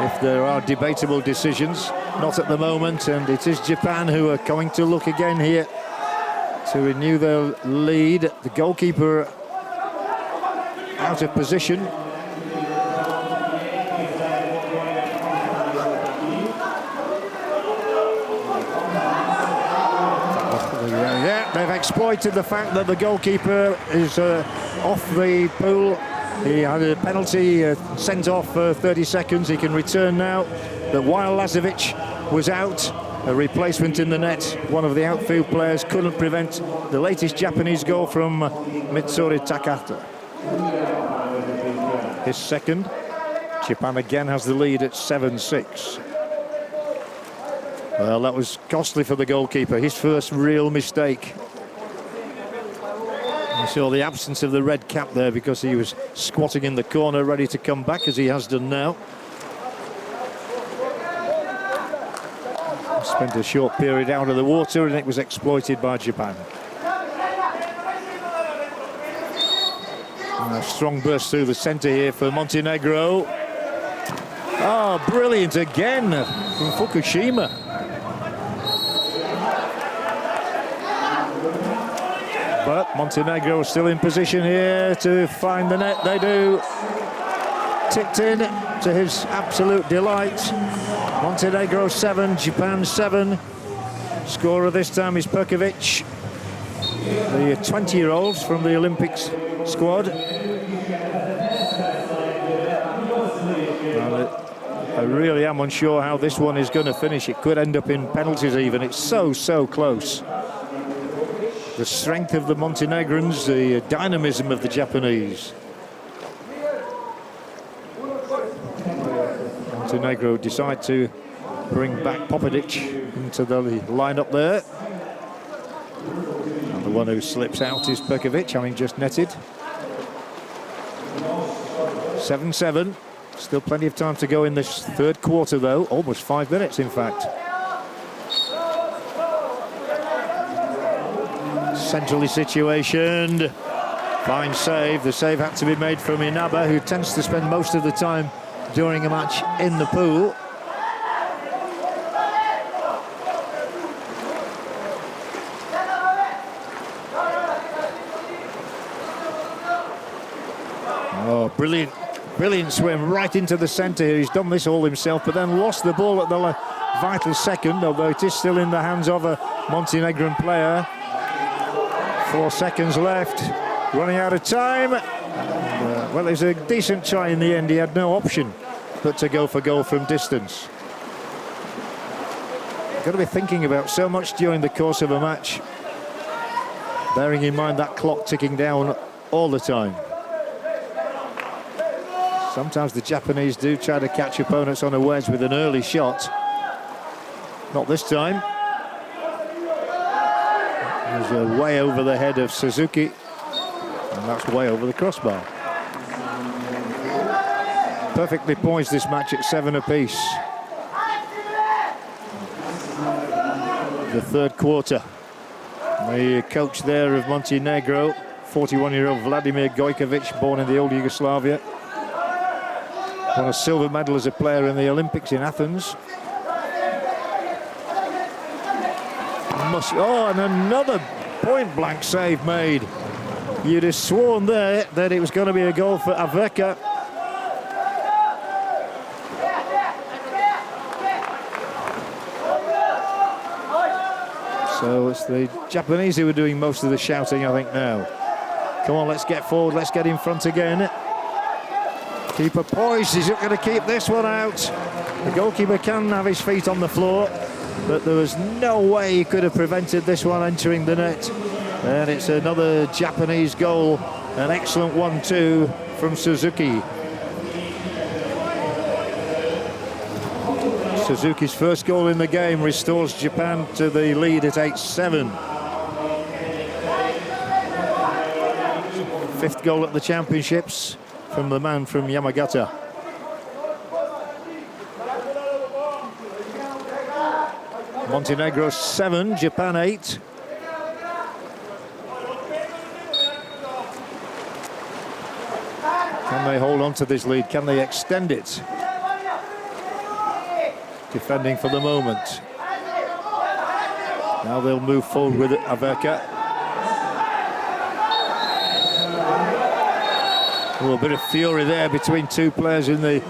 if there are debatable decisions. Not at the moment, and it is Japan who are going to look again here to renew their lead. The goalkeeper out of position. They've exploited the fact that the goalkeeper is off the pool. He had a penalty sent off for 30 seconds. He can return now. But while Lazovic was out, a replacement in the net, one of the outfield players couldn't prevent the latest Japanese goal from Mitsuri Takata. His second. Japan again has the lead at 7-6. Well, that was costly for the goalkeeper. His first real mistake. You saw the absence of the red cap there because he was squatting in the corner ready to come back, as he has done now. Spent a short period out of the water, and it was exploited by Japan. And a strong burst through the centre here for Montenegro. Oh, brilliant again from Fukushima. But Montenegro still in position here to find the net. They do. Tipped in to his absolute delight. Montenegro 7, Japan 7. Scorer this time is Perkovic, the 20-year-olds from the Olympics squad. I really am unsure how this one is going to finish. It could end up in penalties even. It's so close. The strength of the Montenegrins, the dynamism of the Japanese. Montenegro decide to bring back Popovic into the lineup there. And the one who slips out is Perkovic, having just netted. 7-7. Still plenty of time to go in this third quarter, though. Almost 5 minutes, in fact. Centrally situationed. Fine save. The save had to be made from Inaba, who tends to spend most of the time during a match in the pool. Oh, brilliant swim right into the centre here. He's done this all himself, but then lost the ball at the vital second, although it is still in the hands of a Montenegrin player. 4 seconds left, running out of time. Well, it was a decent try in the end. He had no option but to go for goal from distance. Got to be thinking about so much during the course of a match, bearing in mind that clock ticking down all the time. Sometimes the Japanese do try to catch opponents unawares with an early shot. Not this time. It was way over the head of Suzuki, and that's way over the crossbar. Perfectly poised this match at 7 apiece. The third quarter. The coach there of Montenegro, 41-year-old Vladimir Gojkovic, born in the old Yugoslavia. Won a silver medal as a player in the Olympics in Athens. Oh, and another point-blank save made. You'd have sworn there that it was going to be a goal for Aveka. So it's the Japanese who are doing most of the shouting, I think, now. Come on, let's get forward, let's get in front again. Keeper poised, he's not going to keep this one out. The goalkeeper can have his feet on the floor, but there was no way he could have prevented this one entering the net. And it's another Japanese goal, an excellent 1-2 from Suzuki. Suzuki's first goal in the game restores Japan to the lead at 8-7. 5th goal at the championships from the man from Yamagata. Montenegro 7, Japan 8. Can they hold on to this lead? Can they extend it? Defending for the moment. Now they'll move forward with Aveka. A little bit of fury there between two players in the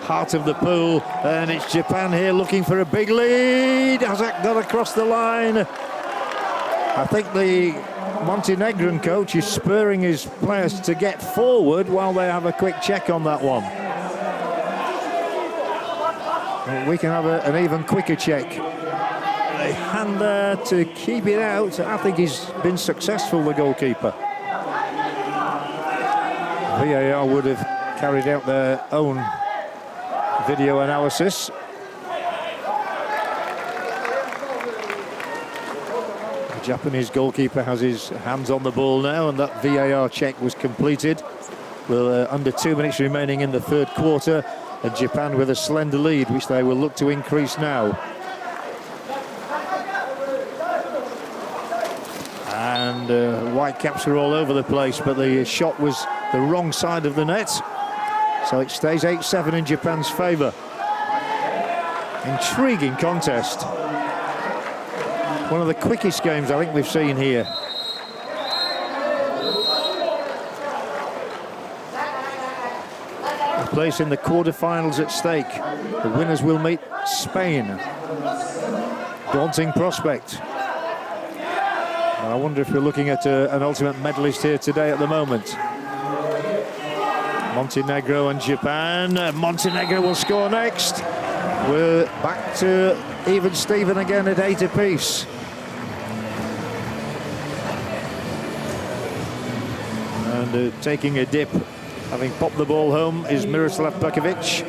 heart of the pool, and it's Japan here looking for a big lead. Has that got across the line? I think the Montenegrin coach is spurring his players to get forward while they have a quick check on that one. Well, we can have an even quicker check. A hand there to keep it out. I think he's been successful, the goalkeeper. VAR would have carried out their own video analysis. The Japanese goalkeeper has his hands on the ball now, and that VAR check was completed. Well, under 2 minutes remaining in the third quarter, and Japan with a slender lead, which they will look to increase now. And Whitecaps are all over the place, but the shot was the wrong side of the net. So it stays 8-7 in Japan's favour. Intriguing contest. One of the quickest games I think we've seen here. A place in the quarter-finals at stake. The winners will meet Spain. Daunting prospect. I wonder if we're looking at an ultimate medalist here today at the moment. Montenegro and Japan. Montenegro will score next. We're back to even Steven again at 8 apiece. And taking a dip, having popped the ball home, is Miroslav Pekovic.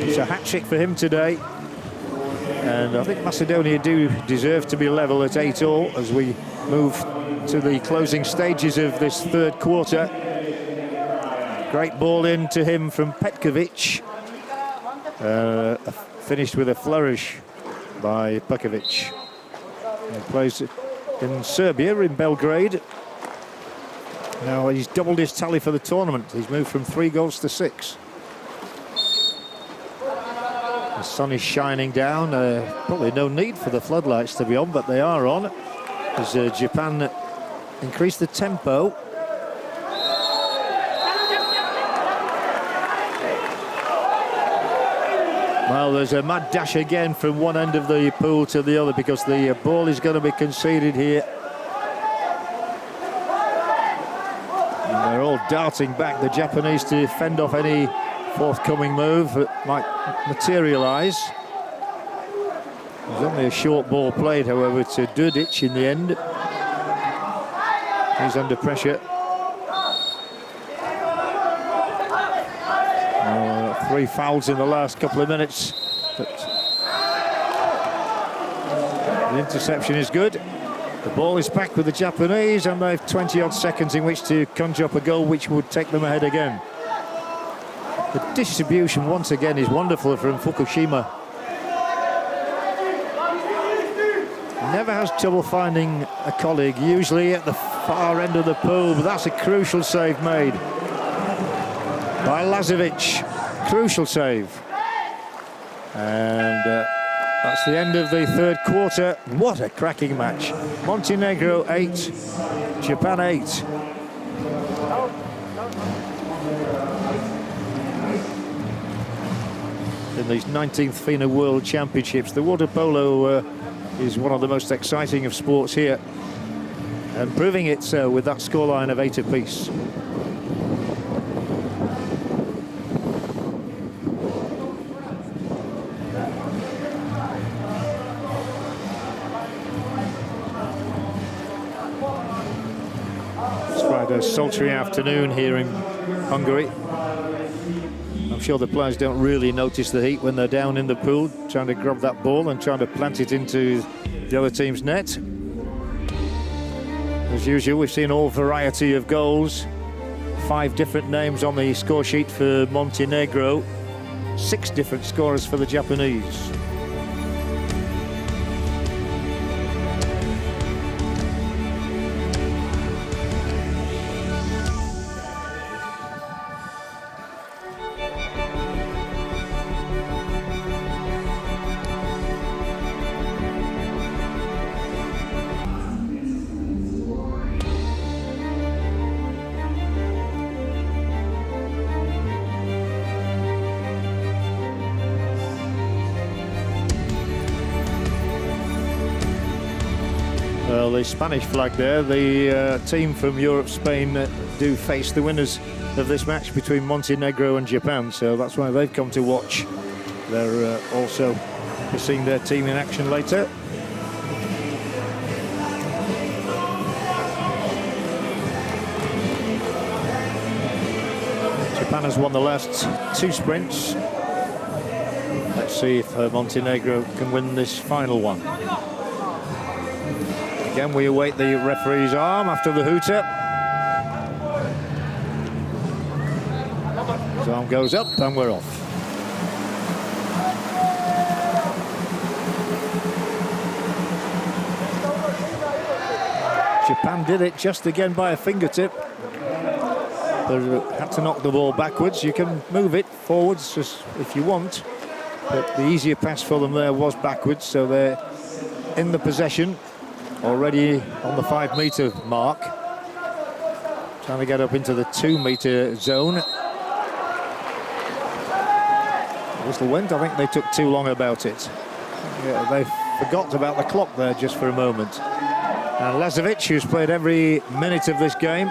It's a hat-trick for him today. And I think Macedonia do deserve to be level at 8-all as we move to the closing stages of this third quarter. Great ball in to him from Petkovic. Finished with a flourish by Pekovic. He plays in Serbia, in Belgrade. Now he's doubled his tally for the tournament. He's moved from 3 goals to 6. The sun is shining down. Probably no need for the floodlights to be on, but they are on as Japan increase the tempo. Well, there's a mad dash again from one end of the pool to the other because the ball is going to be conceded here. And they're all darting back, the Japanese, to fend off any forthcoming move that might materialise. There's only a short ball played, however, to Dudic in the end. He's under pressure. 3 fouls in the last couple of minutes. But the interception is good. The ball is back with the Japanese, and they've 20-odd seconds in which to conjure up a goal which would take them ahead again. The distribution once again is wonderful from Fukushima. Never has trouble finding a colleague, usually at the far end of the pool, but that's a crucial save made by Lazovic. Crucial save. And that's the end of the third quarter. What a cracking match. Montenegro 8, Japan 8. In these 19th FINA World Championships, the water polo is one of the most exciting of sports here, and proving it so with that scoreline of 8 apiece. It's quite a sultry afternoon here in Hungary. I'm sure the players don't really notice the heat when they're down in the pool, trying to grab that ball and trying to plant it into the other team's net. As usual, we've seen all variety of goals. 5 different names on the score sheet for Montenegro. 6 different scorers for the Japanese. Well, the Spanish flag there, the team from Europe, Spain, do face the winners of this match between Montenegro and Japan, so that's why they've come to watch. They're also seeing their team in action later. Japan has won the last 2 sprints. Let's see if Montenegro can win this final one. Again, we await the referee's arm after the hooter. His arm goes up and we're off. Japan did it just again by a fingertip. They had to knock the ball backwards. You can move it forwards just if you want, but the easier pass for them there was backwards, so they're in the possession. Already on the 5-metre mark, trying to get up into the 2-metre zone. Whistle went. I think they took too long about it. Yeah, they forgot about the clock there just for a moment. And Lazovic, who's played every minute of this game,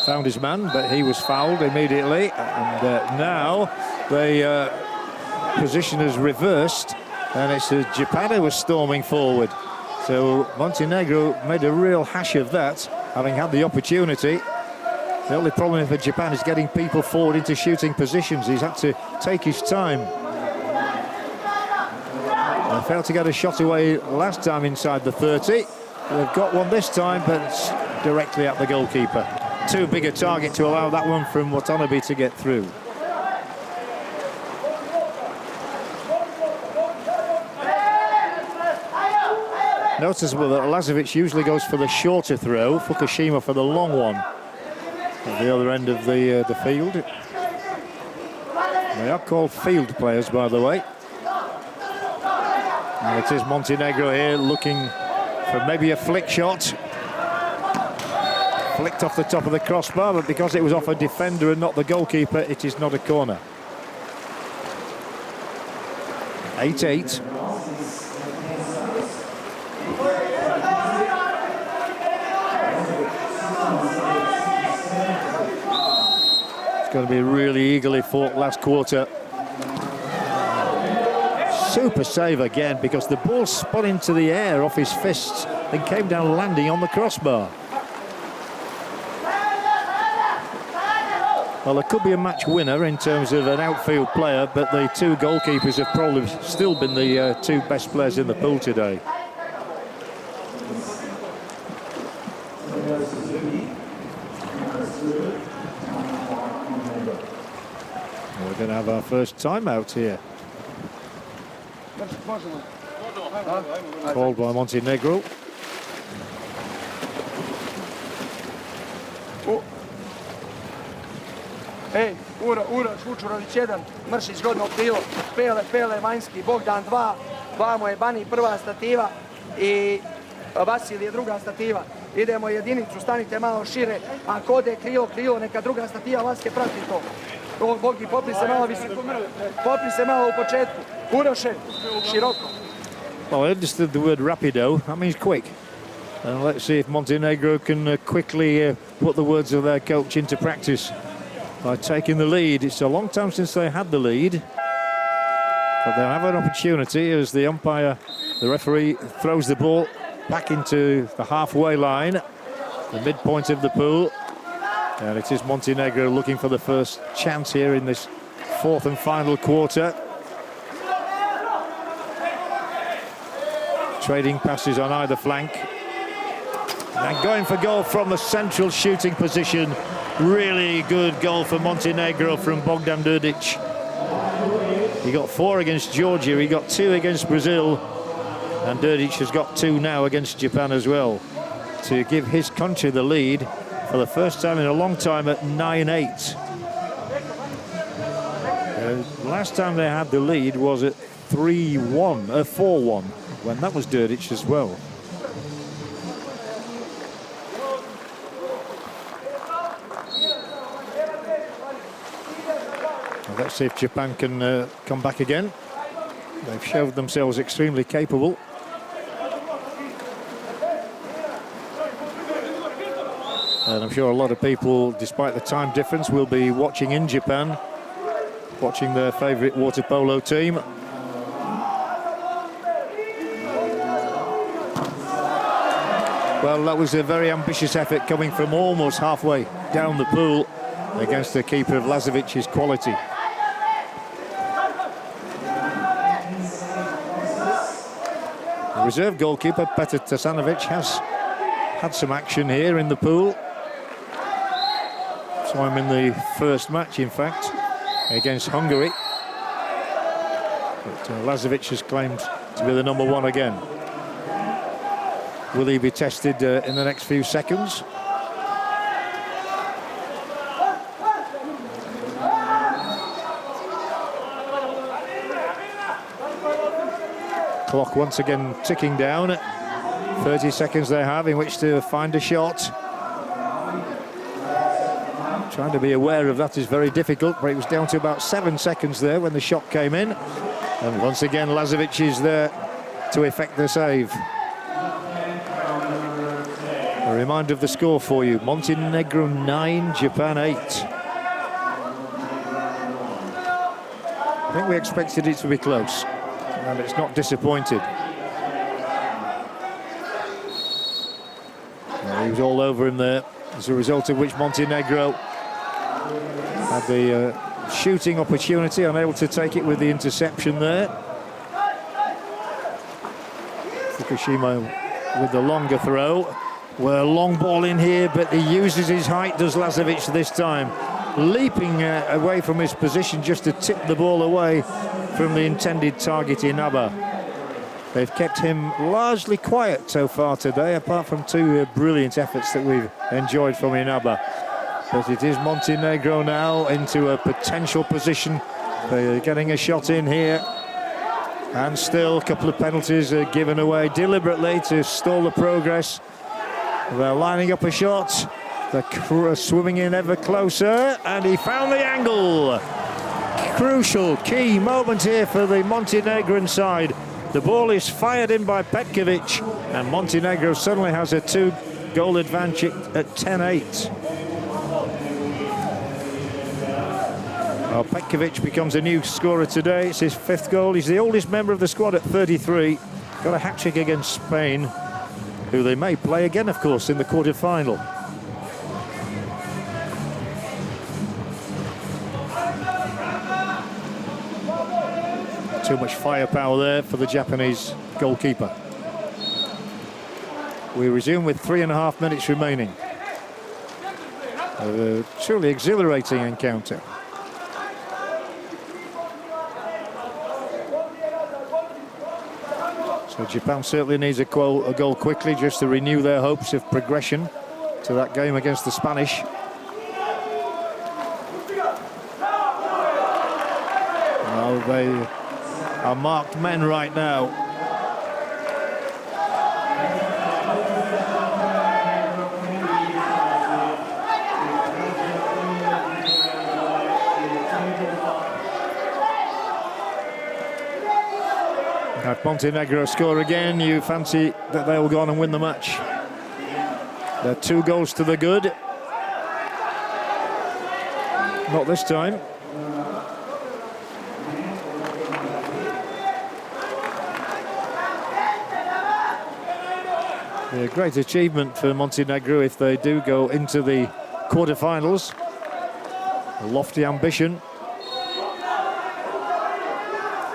found his man, but he was fouled immediately. And now the position is reversed, and it's Japan who was storming forward. So Montenegro made a real hash of that, having had the opportunity. The only problem for Japan is getting people forward into shooting positions. He's had to take his time. They failed to get a shot away last time inside the 30. They've got one this time, but it's directly at the goalkeeper. Too big a target to allow that one from Watanabe to get through. Noticeable that Lazovic usually goes for the shorter throw, Fukushima for the long one at the other end of the field. They are called field players, by the way. And it is Montenegro here looking for maybe a flick shot. Flicked off the top of the crossbar, but because it was off a defender and not the goalkeeper, it is not a corner. 8-8. Going to be really eagerly fought last quarter. Super save again, because the ball spun into the air off his fists and came down landing on the crossbar. Well, it could be a match winner in terms of an outfield player, but the two goalkeepers have probably still been the two best players in the pool today. We're going to have our first timeout here. Called by Montenegro. Ej, Vučurović 1, Mršić godno krilo, Pele, vanjski, Bogdan 2, vamo je Bani prva stativa i Vasilije druga stativa. Idemo jedinicu, stanite malo šire, ako ode krilo, neka druga stativa Vaske prati to. Bogi, popri se malo u početku. Uroše, široko. Well, I understood the word rapido, that means quick. And let's see if Montenegro can quickly put the words of their coach into practice by taking the lead. It's a long time since they had the lead, but they'll have an opportunity as the umpire, the referee, throws the ball back into the halfway line, the midpoint of the pool. And it is Montenegro looking for the first chance here in this fourth and final quarter. Trading passes on either flank. And going for goal from the central shooting position. Really good goal for Montenegro from Bogdan Drdic. He got 4 against Georgia, he got 2 against Brazil, and Drdic has got 2 now against Japan as well, to give his country the lead for the first time in a long time at 9-8. Last time they had the lead was at 4-1, when that was Drdic as well. Well, let's see if Japan can come back again. They've showed themselves extremely capable. And I'm sure a lot of people, despite the time difference, will be watching in Japan, watching their favourite water polo team. Well, that was a very ambitious effort coming from almost halfway down the pool against the keeper of Lazovic's quality. The reserve goalkeeper, Petar Tasanovic, has had some action here in the pool. Saw him in the first match, in fact, against Hungary. But Lazovic has claimed to be the number 1 again. Will he be tested in the next few seconds? Clock once again ticking down. 30 seconds they have in which to find a shot. Trying to be aware of that is very difficult, but it was down to about 7 seconds there when the shot came in. And once again, Lazovic is there to effect the save. The A reminder of the score for you. Montenegro 9, Japan 8. I think we expected it to be close, and it's not disappointed. Well, he was all over him there, as a result of which Montenegro had the shooting opportunity, unable to take it with the interception there. Fukushima with the longer throw. Well, long ball in here, but he uses his height, does Lazovic this time. Leaping away from his position just to tip the ball away from the intended target, Inaba. They've kept him largely quiet so far today, apart from two brilliant efforts that we've enjoyed from Inaba. But it is Montenegro now into a potential position for getting a shot in here. And still a couple of penalties are given away deliberately to stall the progress. They're lining up a shot. They're swimming in ever closer, and he found the angle. Crucial, key moment here for the Montenegrin side. The ball is fired in by Petkovic, and Montenegro suddenly has a 2-goal advantage at 10-8. Well, Petkovic becomes a new scorer today. It's his 5th goal. He's the oldest member of the squad at 33. Got a hat-trick against Spain, who they may play again, of course, in the quarter-final. Too much firepower there for the Japanese goalkeeper. We resume with 3.5 minutes remaining. A truly exhilarating encounter. So Japan certainly needs a goal quickly just to renew their hopes of progression to that game against the Spanish. Well, they are marked men right now. If Montenegro score again, you fancy that they will go on and win the match. They're 2 goals to the good. Not this time. A great achievement for Montenegro if they do go into the quarter-finals. A lofty ambition.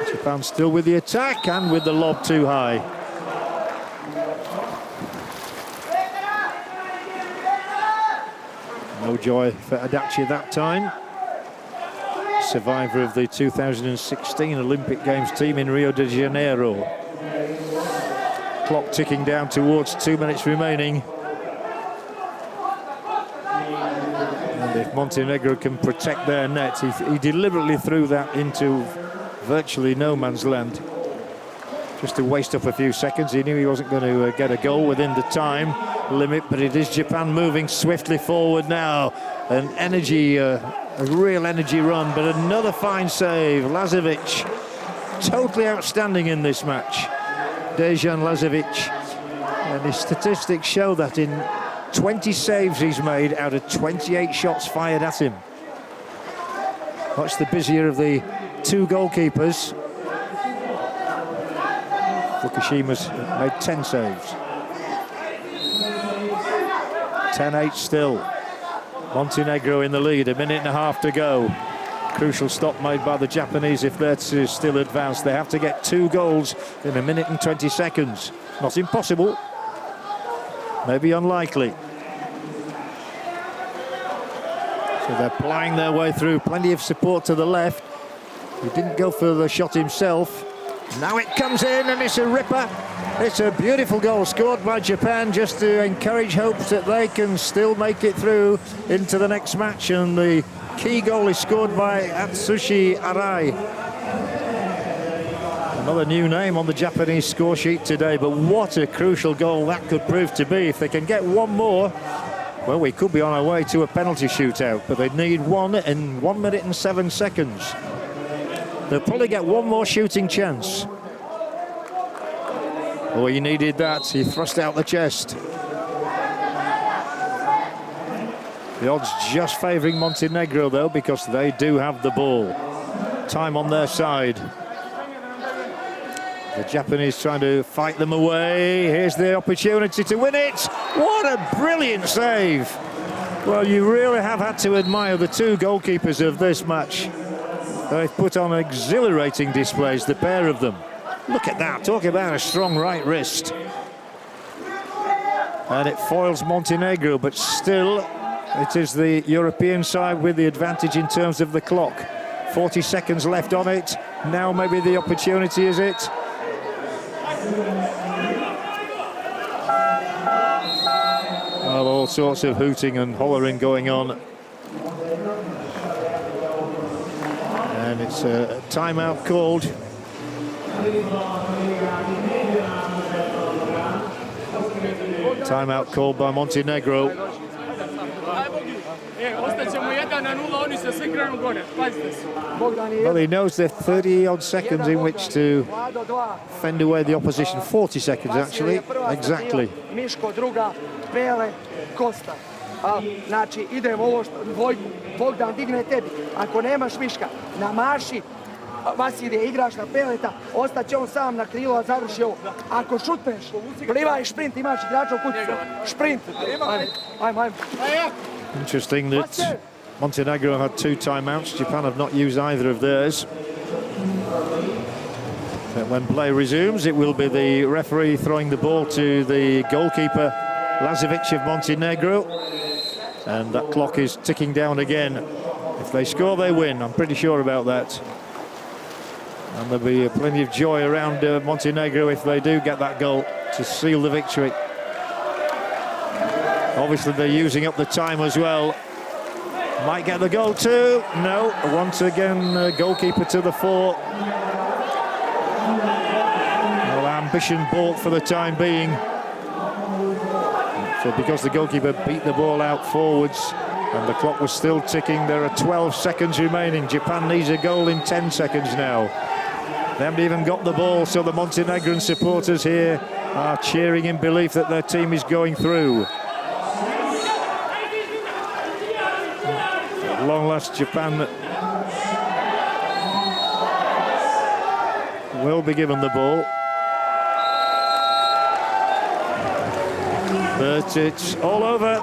Japan still with the attack and with the lob too high. No joy for Adachi that time. Survivor of the 2016 Olympic Games team in Rio de Janeiro. Clock ticking down towards 2 minutes remaining. And if Montenegro can protect their net, he deliberately threw that into virtually no man's land, just to waste up a few seconds. He knew he wasn't going to get a goal within the time limit, but it is Japan moving swiftly forward now. An energy, a real energy run, but another fine save. Lazovic, totally outstanding in this match. Dejan Lazovic, and his statistics show that in 20 saves he's made out of 28 shots fired at him. Much the busier of the 2 goalkeepers. Fukushima's made 10 saves. 10-8 still. Montenegro in the lead, 1.5 minutes to go. Crucial stop made by the Japanese if they're to still advance. They have to get 2 goals in 1 minute and 20 seconds. Not impossible, maybe unlikely. So they're plying their way through, plenty of support to the left. He didn't go for the shot himself. Now it comes in and it's a ripper. It's a beautiful goal scored by Japan just to encourage hopes that they can still make it through into the next match. And the key goal is scored by Atsushi Arai. Another new name on the Japanese score sheet today, but what a crucial goal that could prove to be. If they can get one more, well, we could be on our way to a penalty shootout, but they'd need one in 1 minute and 7 seconds. They'll probably get one more shooting chance. Oh, he needed that. He thrust out the chest. The odds just favouring Montenegro, though, because they do have the ball. Time on their side. The Japanese trying to fight them away. Here's the opportunity to win it. What a brilliant save. Well, you really have had to admire the two goalkeepers of this match. They've put on exhilarating displays, the pair of them. Look at that, talk about a strong right wrist. And it foils Montenegro, but still, it is the European side with the advantage in terms of the clock. 40 seconds left on it. Now maybe the opportunity, is it? Well, all sorts of hooting and hollering going on. And it's a timeout called. Timeout called by Montenegro. Well, he knows there are 30-odd seconds in which to fend away the opposition. 40 seconds, actually. Exactly. Znači, idemo ovo dvojku, Bogdan digne tebi, ako nemaš viška, na marši, Vasilije, igraš na peleta, ostaće on sam na krilo, a završi ovo. Ako šutneš, plivaj šprint, imaš igrača u kućicu, šprint. Ajmo. Interesting that Montenegro had 2 timeouts. Japan have not used either of theirs. But when play resumes, it will be the referee throwing the ball to the goalkeeper, Lazovic of Montenegro. And that clock is ticking down again. If they score, they win. I'm pretty sure about that. And there'll be plenty of joy around Montenegro if they do get that goal to seal the victory. Obviously, they're using up the time as well. Might get the goal too. No, once again, goalkeeper to the fore. No ambition balked for the time being. So because the goalkeeper beat the ball out forwards and the clock was still ticking, there are 12 seconds remaining. Japan needs a goal in 10 seconds now. They haven't even got the ball, so the Montenegrin supporters here are cheering in belief that their team is going through. At long last, Japan will be given the ball. But it's all over.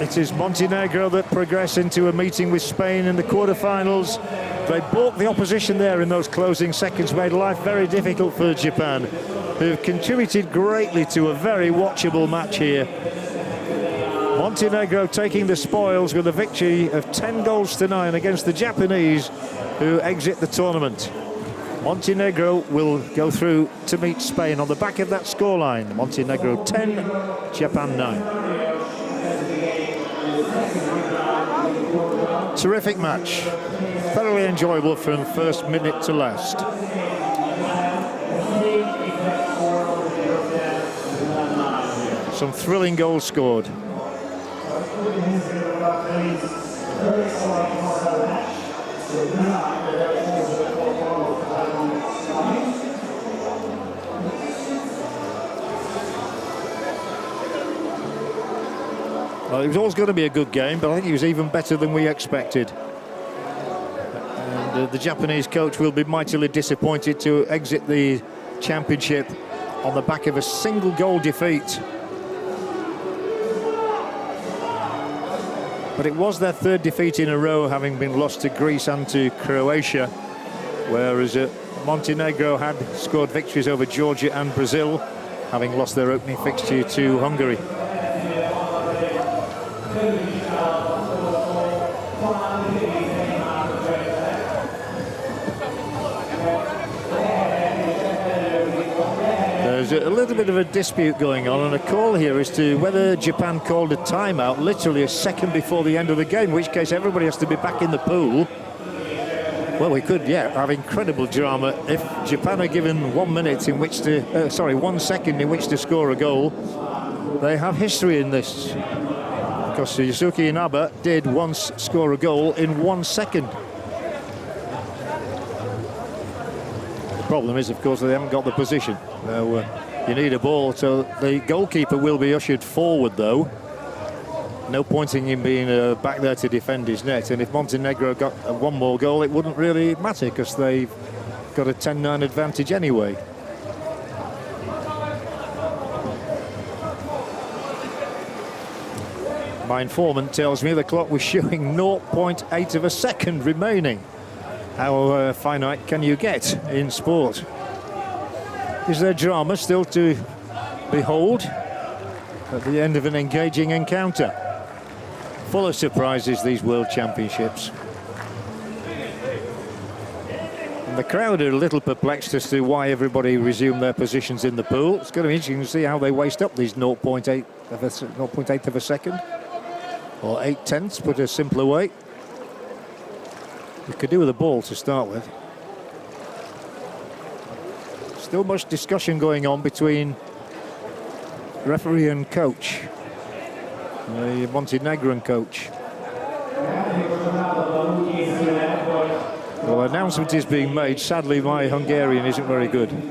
It is Montenegro that progress into a meeting with Spain in the quarterfinals. They balked the opposition there in those closing seconds, made life very difficult for Japan, who've contributed greatly to a very watchable match here. Montenegro taking the spoils with a victory of 10-9 against the Japanese, who exit the tournament. Montenegro will go through to meet Spain on the back of that scoreline. Montenegro 10, Japan 9. Terrific match. Thoroughly enjoyable from first minute to last. Some thrilling goals scored. Well, it was always going to be a good game, but I think it was even better than we expected. And the Japanese coach will be mightily disappointed to exit the championship on the back of a single goal defeat. But it was their 3rd defeat in a row, having been lost to Greece and to Croatia, whereas Montenegro had scored victories over Georgia and Brazil, having lost their opening fixture to Hungary. There's a little bit of a dispute going on, and a call here as to whether Japan called a timeout literally a second before the end of the game, in which case everybody has to be back in the pool. Well, we could, have incredible drama if Japan are given 1 minute in which to, 1 second in which to score a goal. They have history in this, because Yusuke Inaba did once score a goal in 1 second. The problem is, of course, they haven't got the position. You need a ball, so the goalkeeper will be ushered forward, though. no point in him being back there to defend his net. And if Montenegro got one more goal, it wouldn't really matter because they've got a 10-9 advantage anyway. My informant tells me the clock was showing 0.8 of a second remaining. How finite can you get in sport? Is there drama still to behold at the end of an engaging encounter? Full of surprises, these World Championships. And the crowd are a little perplexed as to why everybody resumed their positions in the pool. It's going to be interesting to see how they waste up these 0.8 of a second. Or 0.8, put a simpler way. You could do with a ball to start with. Still much discussion going on between referee and coach. The Montenegrin coach. Well, announcement is being made. Sadly, my Hungarian isn't very good. And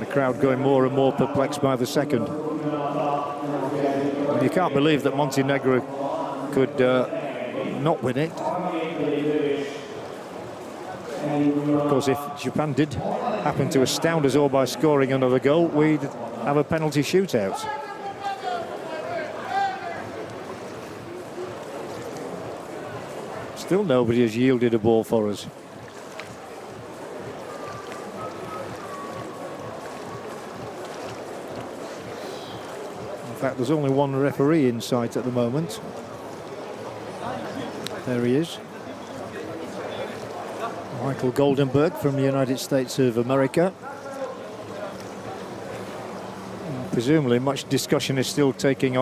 the crowd going more and more perplexed by the second. And you can't believe that Montenegro could not win it. Of course, if Japan did happen to astound us all by scoring another goal, we'd have a penalty shootout. Still nobody has yielded a ball for us. In fact, there's only one referee in sight at the moment. There he is. Michael Goldenberg from the United States of America. And presumably much discussion is still taking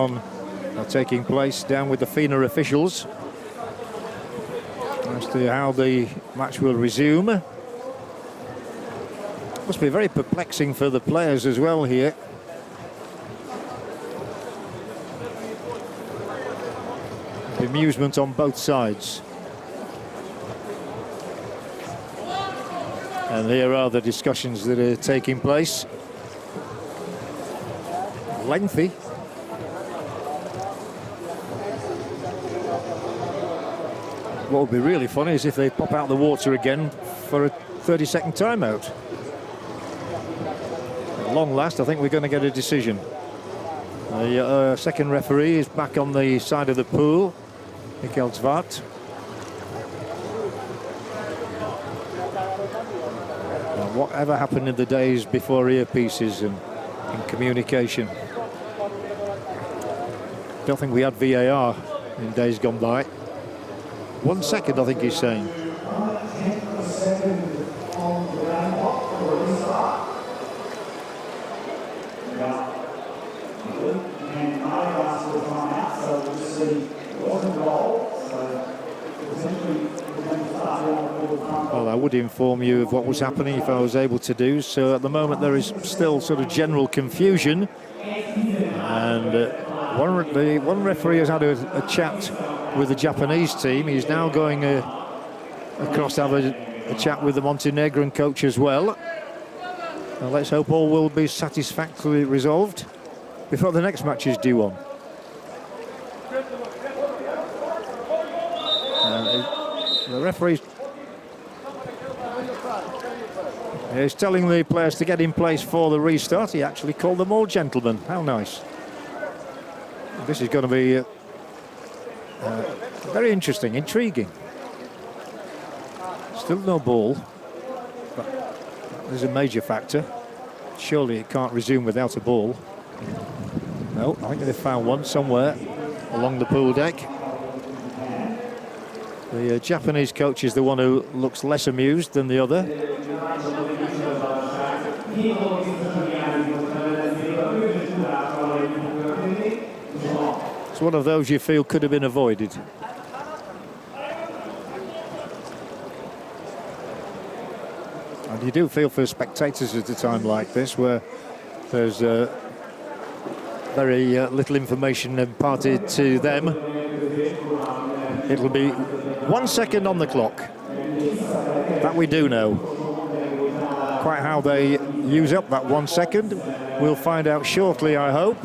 place down with the FINA officials as to how the match will resume. Must be very perplexing for the players as well here. Amusement on both sides. And here are the discussions that are taking place. Lengthy. What would be really funny is if they pop out the water again for a 30-second timeout. At long last, I think we're going to get a decision. The second referee is back on the side of the pool, Michael Zwart. Whatever happened in the days before earpieces and communication? Don't think we had VAR in days gone by. 1 second, I think he's saying. Well, I would inform you of what was happening if I was able to do so. At the moment there is still sort of general confusion, and one referee has had a chat with the Japanese team. He's now going across to have a chat with the Montenegrin coach as well. And let's hope all will be satisfactorily resolved before the next match is due on. The referee's he's telling the players to get in place for the restart. He actually called them all gentlemen. How nice. This is going to be very interesting, intriguing. Still no ball. But that is a major factor. Surely it can't resume without a ball. No, I think they found one somewhere along the pool deck. The Japanese coach is the one who looks less amused than the other. It's one of those you feel could have been avoided. And you do feel for spectators at a time like this, where there's very little information imparted to them. It'll be 1 second on the clock. That we do know. Quite how they use up that 1 second, we'll find out shortly, I hope.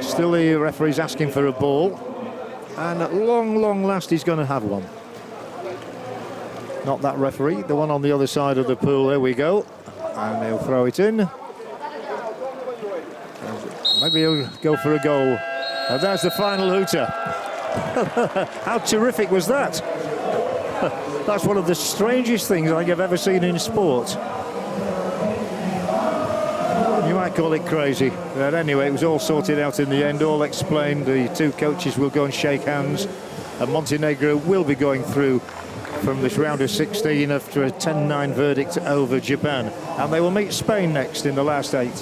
Still the referee's asking for a ball, and at long last he's going to have one. Not that referee, the one on the other side of the pool. There we go, and he'll throw it in. Maybe he'll go for a goal. And there's the final hooter. How terrific was that? That's one of the strangest things I think I've ever seen in sport. You might call it crazy, but anyway, it was all sorted out in the end, all explained. The two coaches will go and shake hands, and Montenegro will be going through from this round of 16 after a 10-9 verdict over Japan, and they will meet Spain next in the last 8.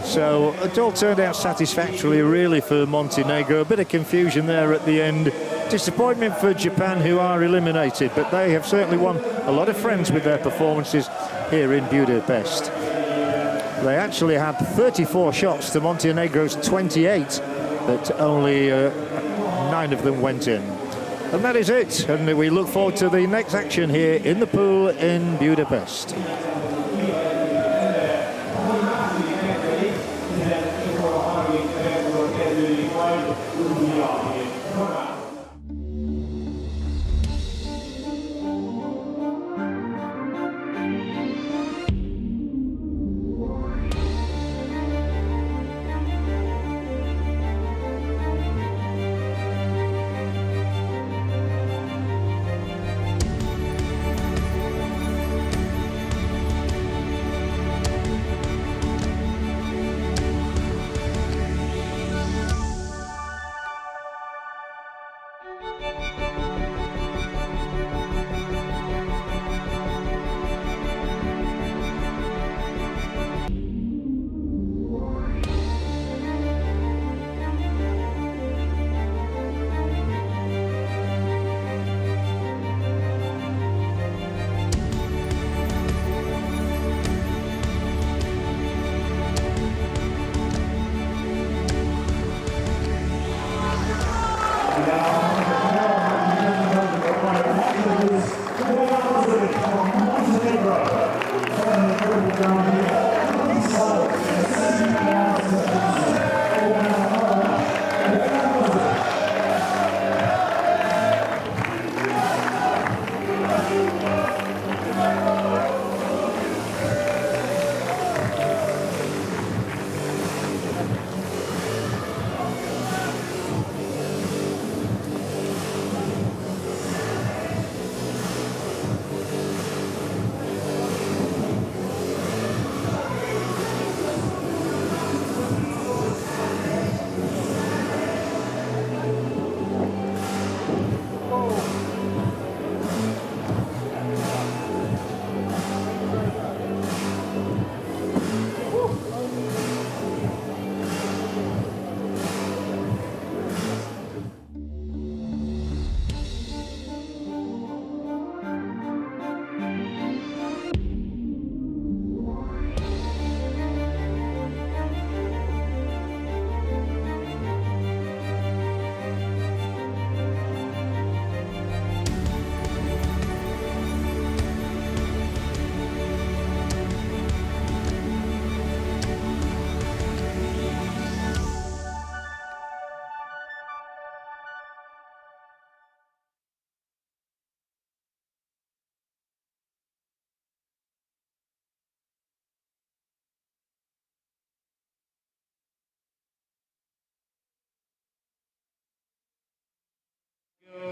So it all turned out satisfactorily, really, for Montenegro. A bit of confusion there at the end. Disappointment for Japan, who are eliminated, but they have certainly won a lot of friends with their performances here in Budapest. They actually had 34 shots to Montenegro's 28, but only 9 of them went in. And that is it, and we look forward to the next action here in the pool in Budapest.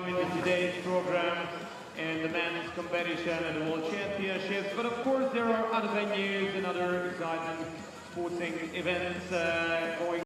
In today's program and the men's competition and the World Championships, but of course there are other venues and other exciting sporting events going